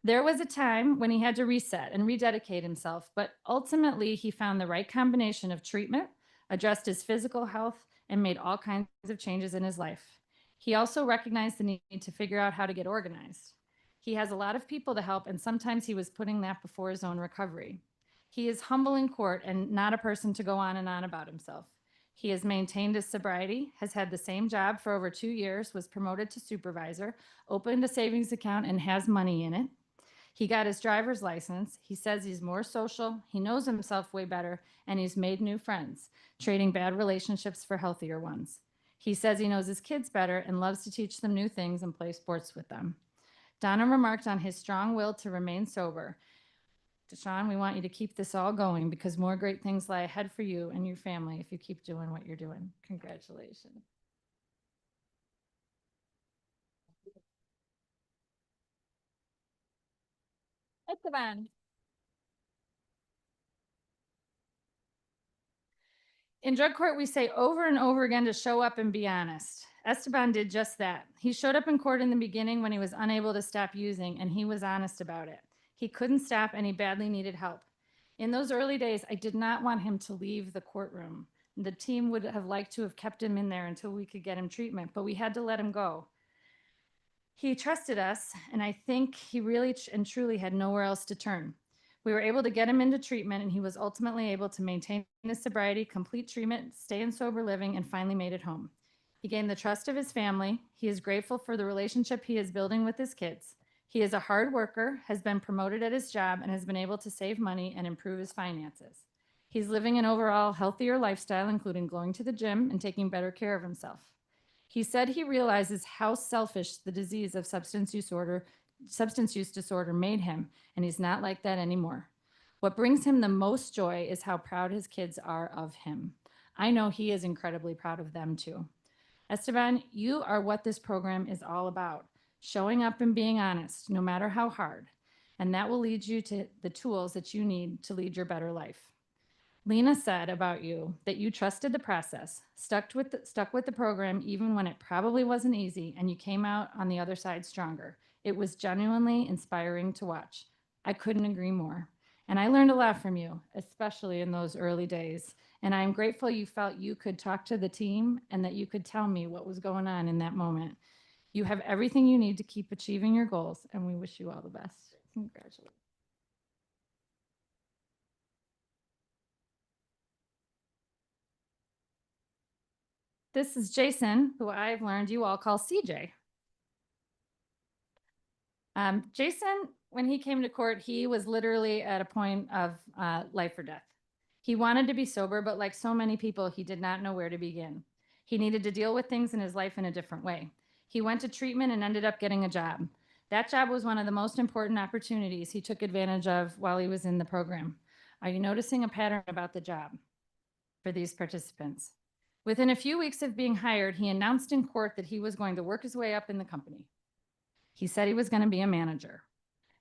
There was a time when he had to reset and rededicate himself, but ultimately he found the right combination of treatment, addressed his physical health, and made all kinds of changes in his life. He also recognized the need to figure out how to get organized. He has a lot of people to help, and sometimes he was putting that before his own recovery. He is humble in court and not a person to go on and on about himself. He has maintained his sobriety, has had the same job for over 2 years, was promoted to supervisor, opened a savings account, and has money in it. He got his driver's license. He says he's more social. He knows himself way better, and he's made new friends, trading bad relationships for healthier ones. He says he knows his kids better and loves to teach them new things and play sports with them. Donna remarked on his strong will to remain sober. Deshaun, we want you to keep this all going because more great things lie ahead for you and your family if you keep doing what you're doing. Congratulations. Esteban. In drug court, we say over and over again to show up and be honest. Esteban did just that. He showed up in court in the beginning when he was unable to stop using, and he was honest about it. He couldn't stop, and he badly needed help. In those early days, I did not want him to leave the courtroom. The team would have liked to have kept him in there until we could get him treatment, but we had to let him go. He trusted us, and I think he really and truly had nowhere else to turn. We were able to get him into treatment, and he was ultimately able to maintain his sobriety, complete treatment, stay in sober living, and finally made it home. He gained the trust of his family. He is grateful for the relationship he is building with his kids. He is a hard worker, has been promoted at his job, and has been able to save money and improve his finances. He's living an overall healthier lifestyle, including going to the gym and taking better care of himself. He said he realizes how selfish the disease of substance use disorder made him, and he's not like that anymore. What brings him the most joy is how proud his kids are of him. I know he is incredibly proud of them too. Esteban, you are what this program is all about, showing up and being honest, no matter how hard, and that will lead you to the tools that you need to lead your better life. Lena said about you that you trusted the process, stuck with the program even when it probably wasn't easy, and you came out on the other side stronger. It was genuinely inspiring to watch. I couldn't agree more. And I learned a lot from you, especially in those early days. And I'm grateful you felt you could talk to the team and that you could tell me what was going on in that moment. You have everything you need to keep achieving your goals, and we wish you all the best. Congratulations. This is Jason, who I've learned you all call CJ. Jason, when he came to court, he was literally at a point of life or death. He wanted to be sober, but like so many people, he did not know where to begin. He needed to deal with things in his life in a different way. He went to treatment and ended up getting a job. That job was one of the most important opportunities he took advantage of while he was in the program. Are you noticing a pattern about the job for these participants? Within a few weeks of being hired, he announced in court that he was going to work his way up in the company. He said he was going to be a manager.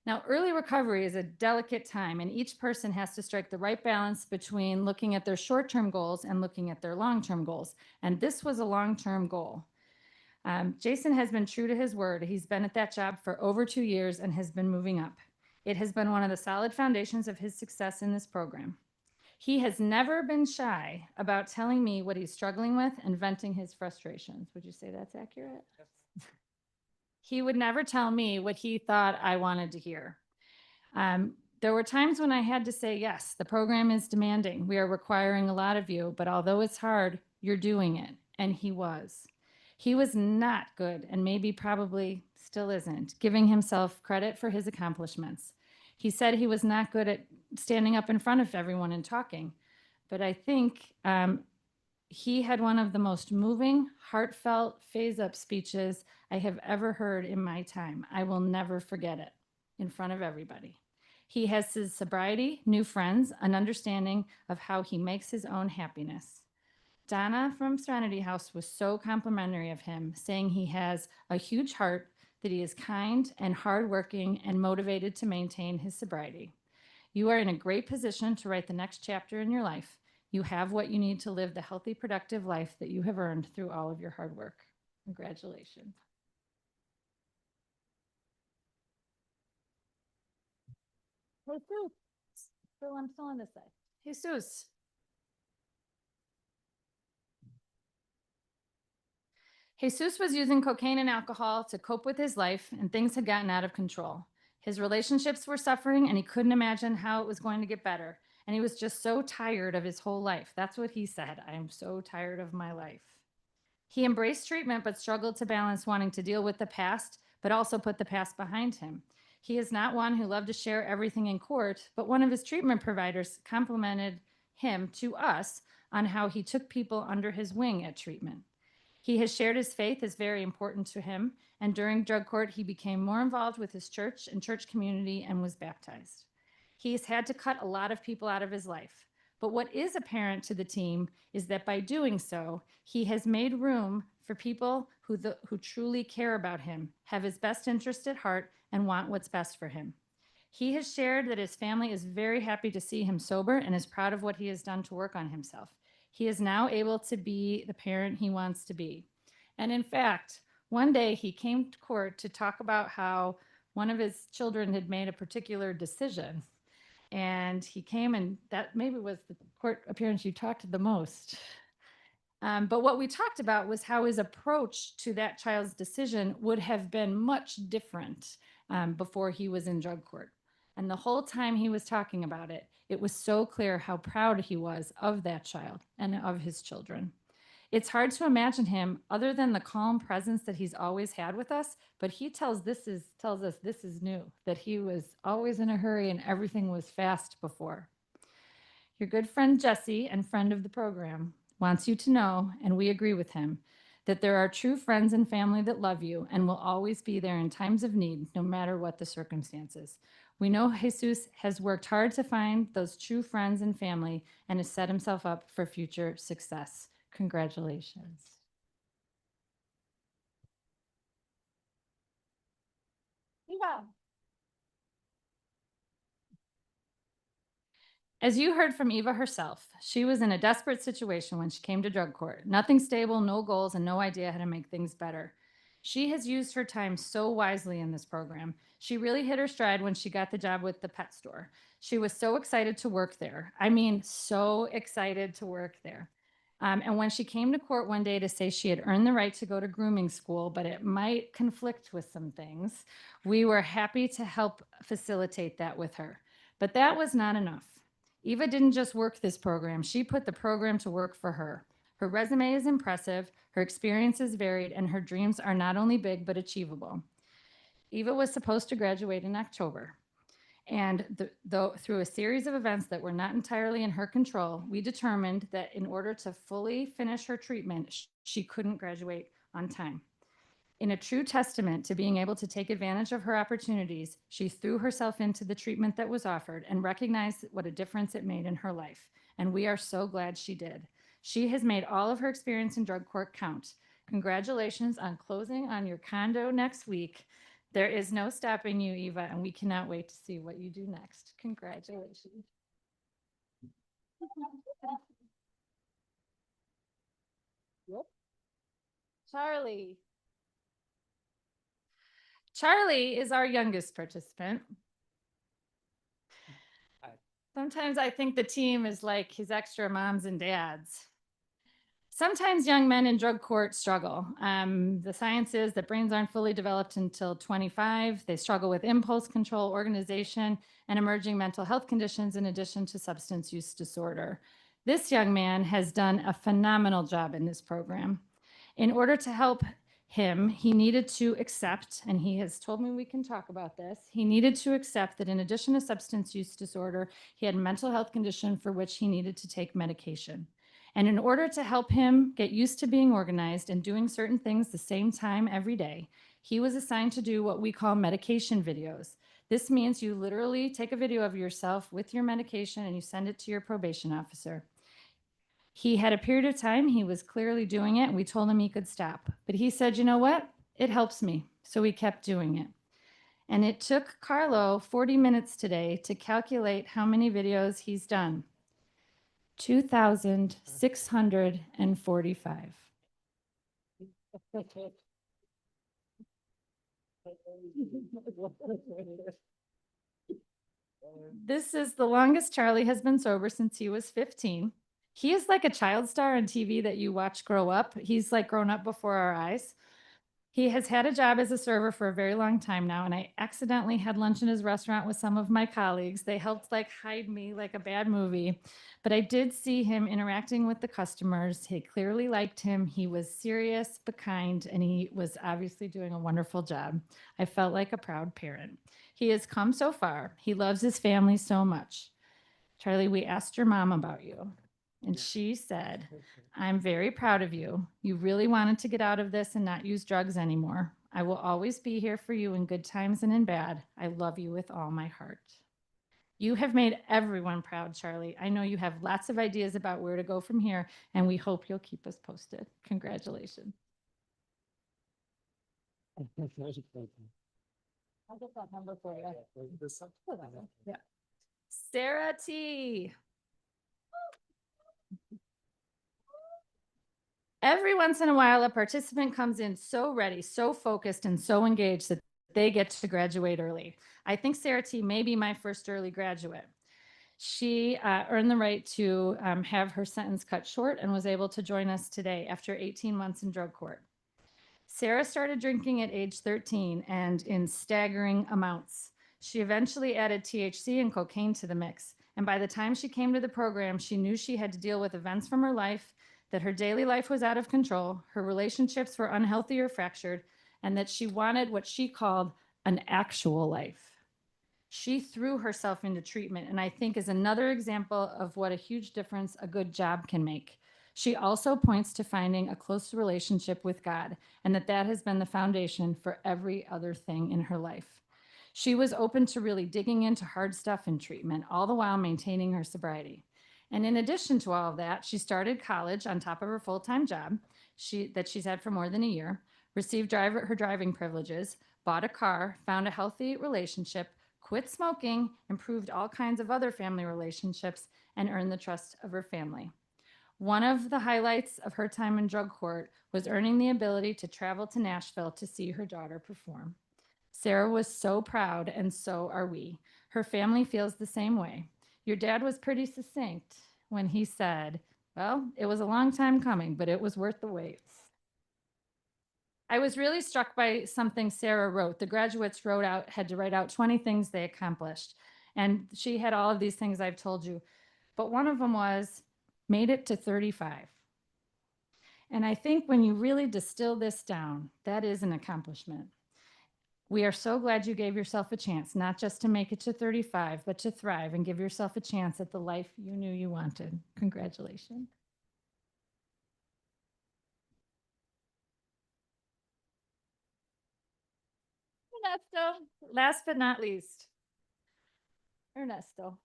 Now, early recovery is a delicate time, and each person has to strike the right balance between looking at their short-term goals and looking at their long-term goals. And this was a long-term goal. Jason has been true to his word. He's been at that job for over 2 years and has been moving up. It has been one of the solid foundations of his success in this program. He has never been shy about telling me what he's struggling with and venting his frustrations. Would you say that's accurate? He would never tell me what he thought I wanted to hear. There There were times when I had to say, yes, the program is demanding. We are requiring a lot of you, but although it's hard, you're doing it. And he was. He was not good, and maybe probably still isn't, giving himself credit for his accomplishments. He said he was not good at standing up in front of everyone and talking, but I think he had one of the most moving, heartfelt phase-up speeches I have ever heard in my time. I will never forget it in front of everybody. He has his sobriety, new friends, an understanding of how he makes his own happiness. Donna from Serenity House was so complimentary of him, saying he has a huge heart, that he is kind and hardworking and motivated to maintain his sobriety. You are in a great position to write the next chapter in your life. You have what you need to live the healthy, productive life that you have earned through all of your hard work. Congratulations. Jesus. I'm still on this side. Jesus. Jesus was using cocaine and alcohol to cope with his life, and things had gotten out of control. His relationships were suffering, and he couldn't imagine how it was going to get better. And he was just so tired of his whole life. That's what he said. I am so tired of my life. He embraced treatment, but struggled to balance wanting to deal with the past, but also put the past behind him. He is not one who loved to share everything in court, but one of his treatment providers complimented him to us on how he took people under his wing at treatment. He has shared his faith is very important to him, and during drug court, he became more involved with his church and church community and was baptized. He's had to cut a lot of people out of his life, but what is apparent to the team is that by doing so, he has made room for people who truly care about him, have his best interest at heart, and want what's best for him. He has shared that his family is very happy to see him sober and is proud of what he has done to work on himself. He is now able to be the parent he wants to be. And in fact, one day he came to court to talk about how one of his children had made a particular decision. And he came, and that maybe was the court appearance you talked the most. But what we talked about was how his approach to that child's decision would have been much different before he was in drug court. And the whole time he was talking about it, it was so clear how proud he was of that child and of his children. It's hard to imagine him other than the calm presence that he's always had with us, but he tells us this is new, that he was always in a hurry and everything was fast before. Your good friend Jesse, and friend of the program, wants you to know, and we agree with him, that there are true friends and family that love you and will always be there in times of need, no matter what the circumstances. We know Jesus has worked hard to find those true friends and family and has set himself up for future success. Congratulations. Yeah. As you heard from Eva herself, she was in a desperate situation when she came to drug court. Nothing stable, no goals, and no idea how to make things better. She has used her time so wisely in this program. She really hit her stride when she got the job with the pet store. She was so excited to work there. I mean, so excited to work there. And when she came to court one day to say she had earned the right to go to grooming school, but it might conflict with some things, we were happy to help facilitate that with her. But that was not enough. Eva didn't just work this program, she put the program to work for her. Her resume is impressive, her experience is varied, and her dreams are not only big, but achievable. Eva was supposed to graduate in October. And through a series of events that were not entirely in her control, we determined that in order to fully finish her treatment, she couldn't graduate on time. In a true testament to being able to take advantage of her opportunities, she threw herself into the treatment that was offered and recognized what a difference it made in her life. And we are so glad she did. She has made all of her experience in drug court count. Congratulations on closing on your condo next week. There is no stopping you, Eva, and we cannot wait to see what you do next. Congratulations. Yep. Charlie. Charlie is our youngest participant. Sometimes I think the team is like his extra moms and dads. Sometimes young men in drug court struggle. The science is that brains aren't fully developed until 25. They struggle with impulse control, organization, and emerging mental health conditions in addition to substance use disorder. This young man has done a phenomenal job in this program. In order to help him, he needed to accept, and he has told me we can talk about this, he needed to accept that in addition to substance use disorder, he had a mental health condition for which he needed to take medication. And in order to help him get used to being organized and doing certain things the same time every day, he was assigned to do what we call medication videos. This means you literally take a video of yourself with your medication and you send it to your probation officer. He had a period of time, he was clearly doing it. We told him he could stop, but he said, you know what? It helps me. So he kept doing it. And it took Carlo 40 minutes today to calculate how many videos he's done. 2,645. This is the longest Charlie has been sober since he was 15. He is like a child star on TV that you watch grow up. He's like grown up before our eyes. He has had a job as a server for a very long time now, and I accidentally had lunch in his restaurant with some of my colleagues. They helped like hide me like a bad movie, but I did see him interacting with the customers. He clearly liked him. He was serious but kind, and he was obviously doing a wonderful job. I felt like a proud parent. He has come so far. He loves his family so much. Charlie, we asked your mom about you, and she said, I'm very proud of you. You really wanted to get out of this and not use drugs anymore. I will always be here for you in good times and in bad. I love you with all my heart. You have made everyone proud, Charlie. I know you have lots of ideas about where to go from here, and we hope you'll keep us posted. Congratulations. I'll get that number for you. Yeah. Sarah T. Every once in a while, a participant comes in so ready, so focused, and so engaged that they get to graduate early. I think Sarah T may be my first early graduate. She earned the right to have her sentence cut short and was able to join us today after 18 months in drug court. Sarah started drinking at age 13 and in staggering amounts. She eventually added THC and cocaine to the mix. And by the time she came to the program, she knew she had to deal with events from her life, that her daily life was out of control, her relationships were unhealthy or fractured, and that she wanted what she called an actual life. She threw herself into treatment, and I think is another example of what a huge difference a good job can make. She also points to finding a close relationship with God, and that has been the foundation for every other thing in her life. She was open to really digging into hard stuff in treatment, all the while maintaining her sobriety. And in addition to all of that, she started college on top of her full-time job that she's had for more than a year, received her driving privileges, bought a car, found a healthy relationship, quit smoking, improved all kinds of other family relationships, and earned the trust of her family. One of the highlights of her time in drug court was earning the ability to travel to Nashville to see her daughter perform. Sarah was so proud, and so are we. Her family feels the same way. Your dad was pretty succinct when he said, well, it was a long time coming, but it was worth the wait. I was really struck by something Sarah wrote. The graduates had to write out 20 things they accomplished. And she had all of these things I've told you. But one of them was, made it to 35. And I think when you really distill this down, that is an accomplishment. We are so glad you gave yourself a chance, not just to make it to 35, but to thrive and give yourself a chance at the life you knew you wanted. Congratulations. Ernesto, last but not least. Ernesto.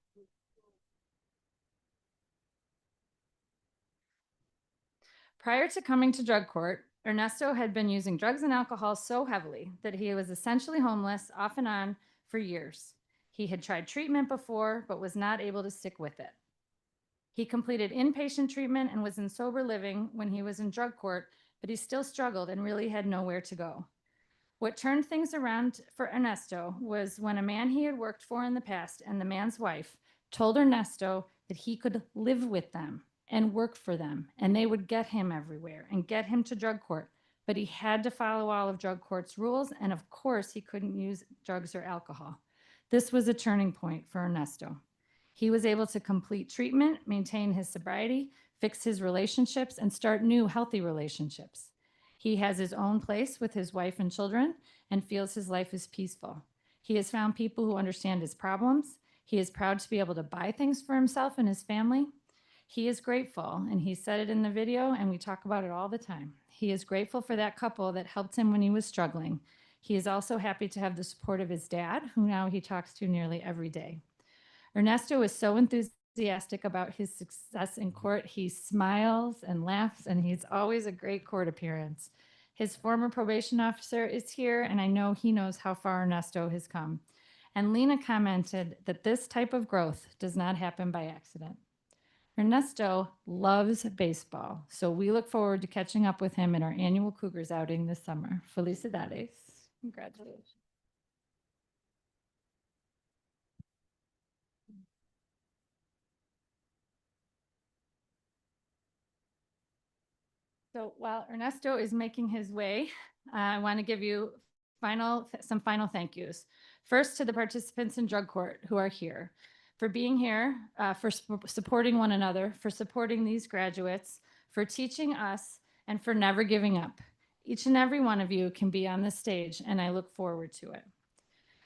Prior to coming to drug court, Ernesto had been using drugs and alcohol so heavily that he was essentially homeless off and on for years. He had tried treatment before, but was not able to stick with it. He completed inpatient treatment and was in sober living when he was in drug court, but he still struggled and really had nowhere to go. What turned things around for Ernesto was when a man he had worked for in the past and the man's wife told Ernesto that he could live with them and work for them. And they would get him everywhere and get him to drug court. But he had to follow all of drug court's rules. And of course, he couldn't use drugs or alcohol. This was a turning point for Ernesto. He was able to complete treatment, maintain his sobriety, fix his relationships, and start new healthy relationships. He has his own place with his wife and children and feels his life is peaceful. He has found people who understand his problems. He is proud to be able to buy things for himself and his family. He is grateful, and he said it in the video, and we talk about it all the time. He is grateful for that couple that helped him when he was struggling. He is also happy to have the support of his dad, who now he talks to nearly every day. Ernesto is so enthusiastic about his success in court. He smiles and laughs, and he's always a great court appearance. His former probation officer is here, and I know he knows how far Ernesto has come. And Lena commented that this type of growth does not happen by accident. Ernesto loves baseball, so we look forward to catching up with him at our annual Cougars outing this summer. Felicidades. Congratulations. So while Ernesto is making his way, I want to give you some final thank yous. First, to the participants in drug court who are here, for being here, for supporting one another, for supporting these graduates, for teaching us, and for never giving up. Each and every one of you can be on this stage, and I look forward to it.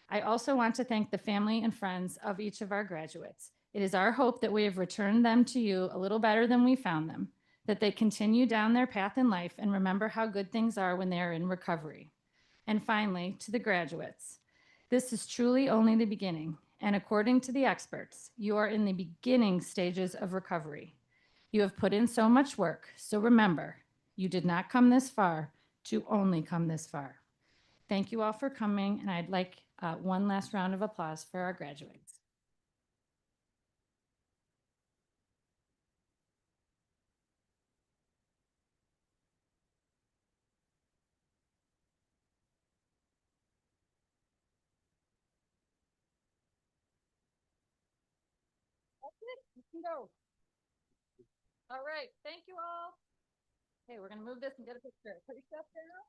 I also want to thank the family and friends of each of our graduates. It is our hope that we have returned them to you a little better than we found them, that they continue down their path in life and remember how good things are when they are in recovery. And finally, to the graduates, this is truly only the beginning. And according to the experts, you are in the beginning stages of recovery. You have put in so much work. So remember, you did not come this far to only come this far. Thank you all for coming. And I'd like one last round of applause for our graduates. You can go. All right. Thank you all. Okay, we're going to move this and get a picture. Put your stuff down.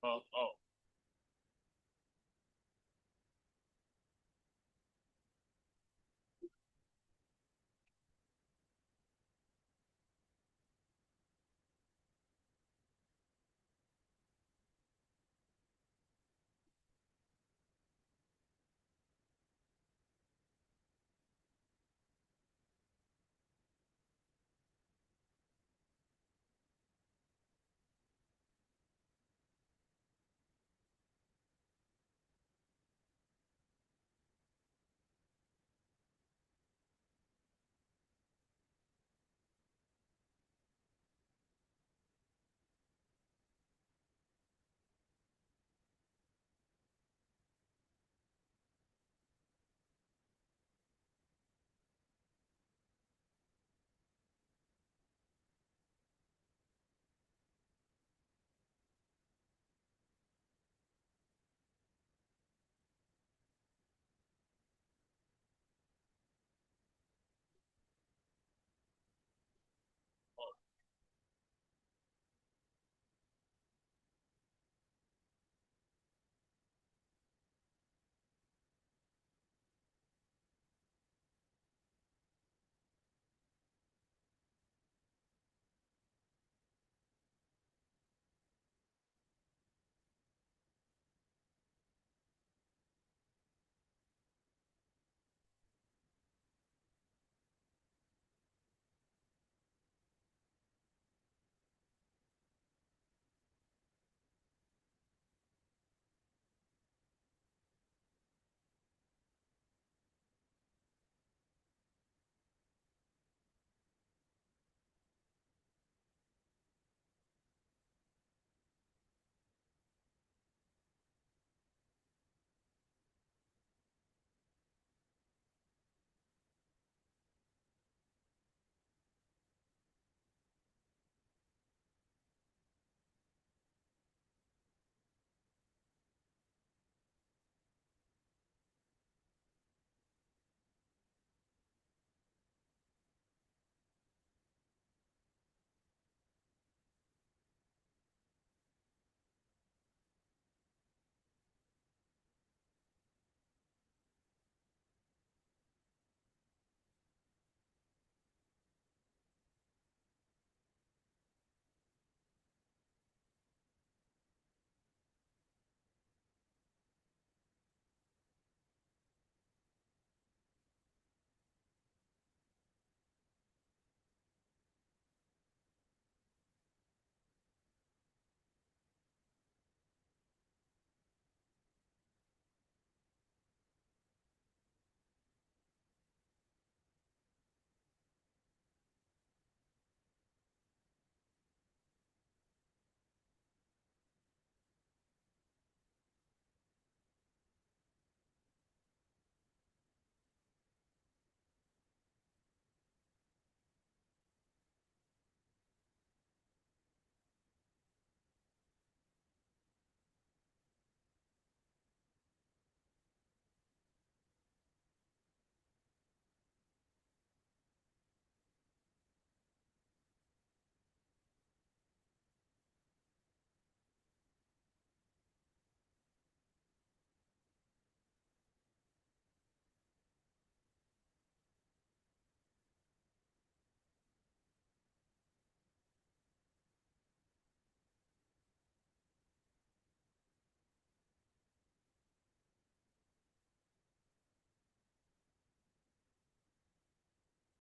Oh.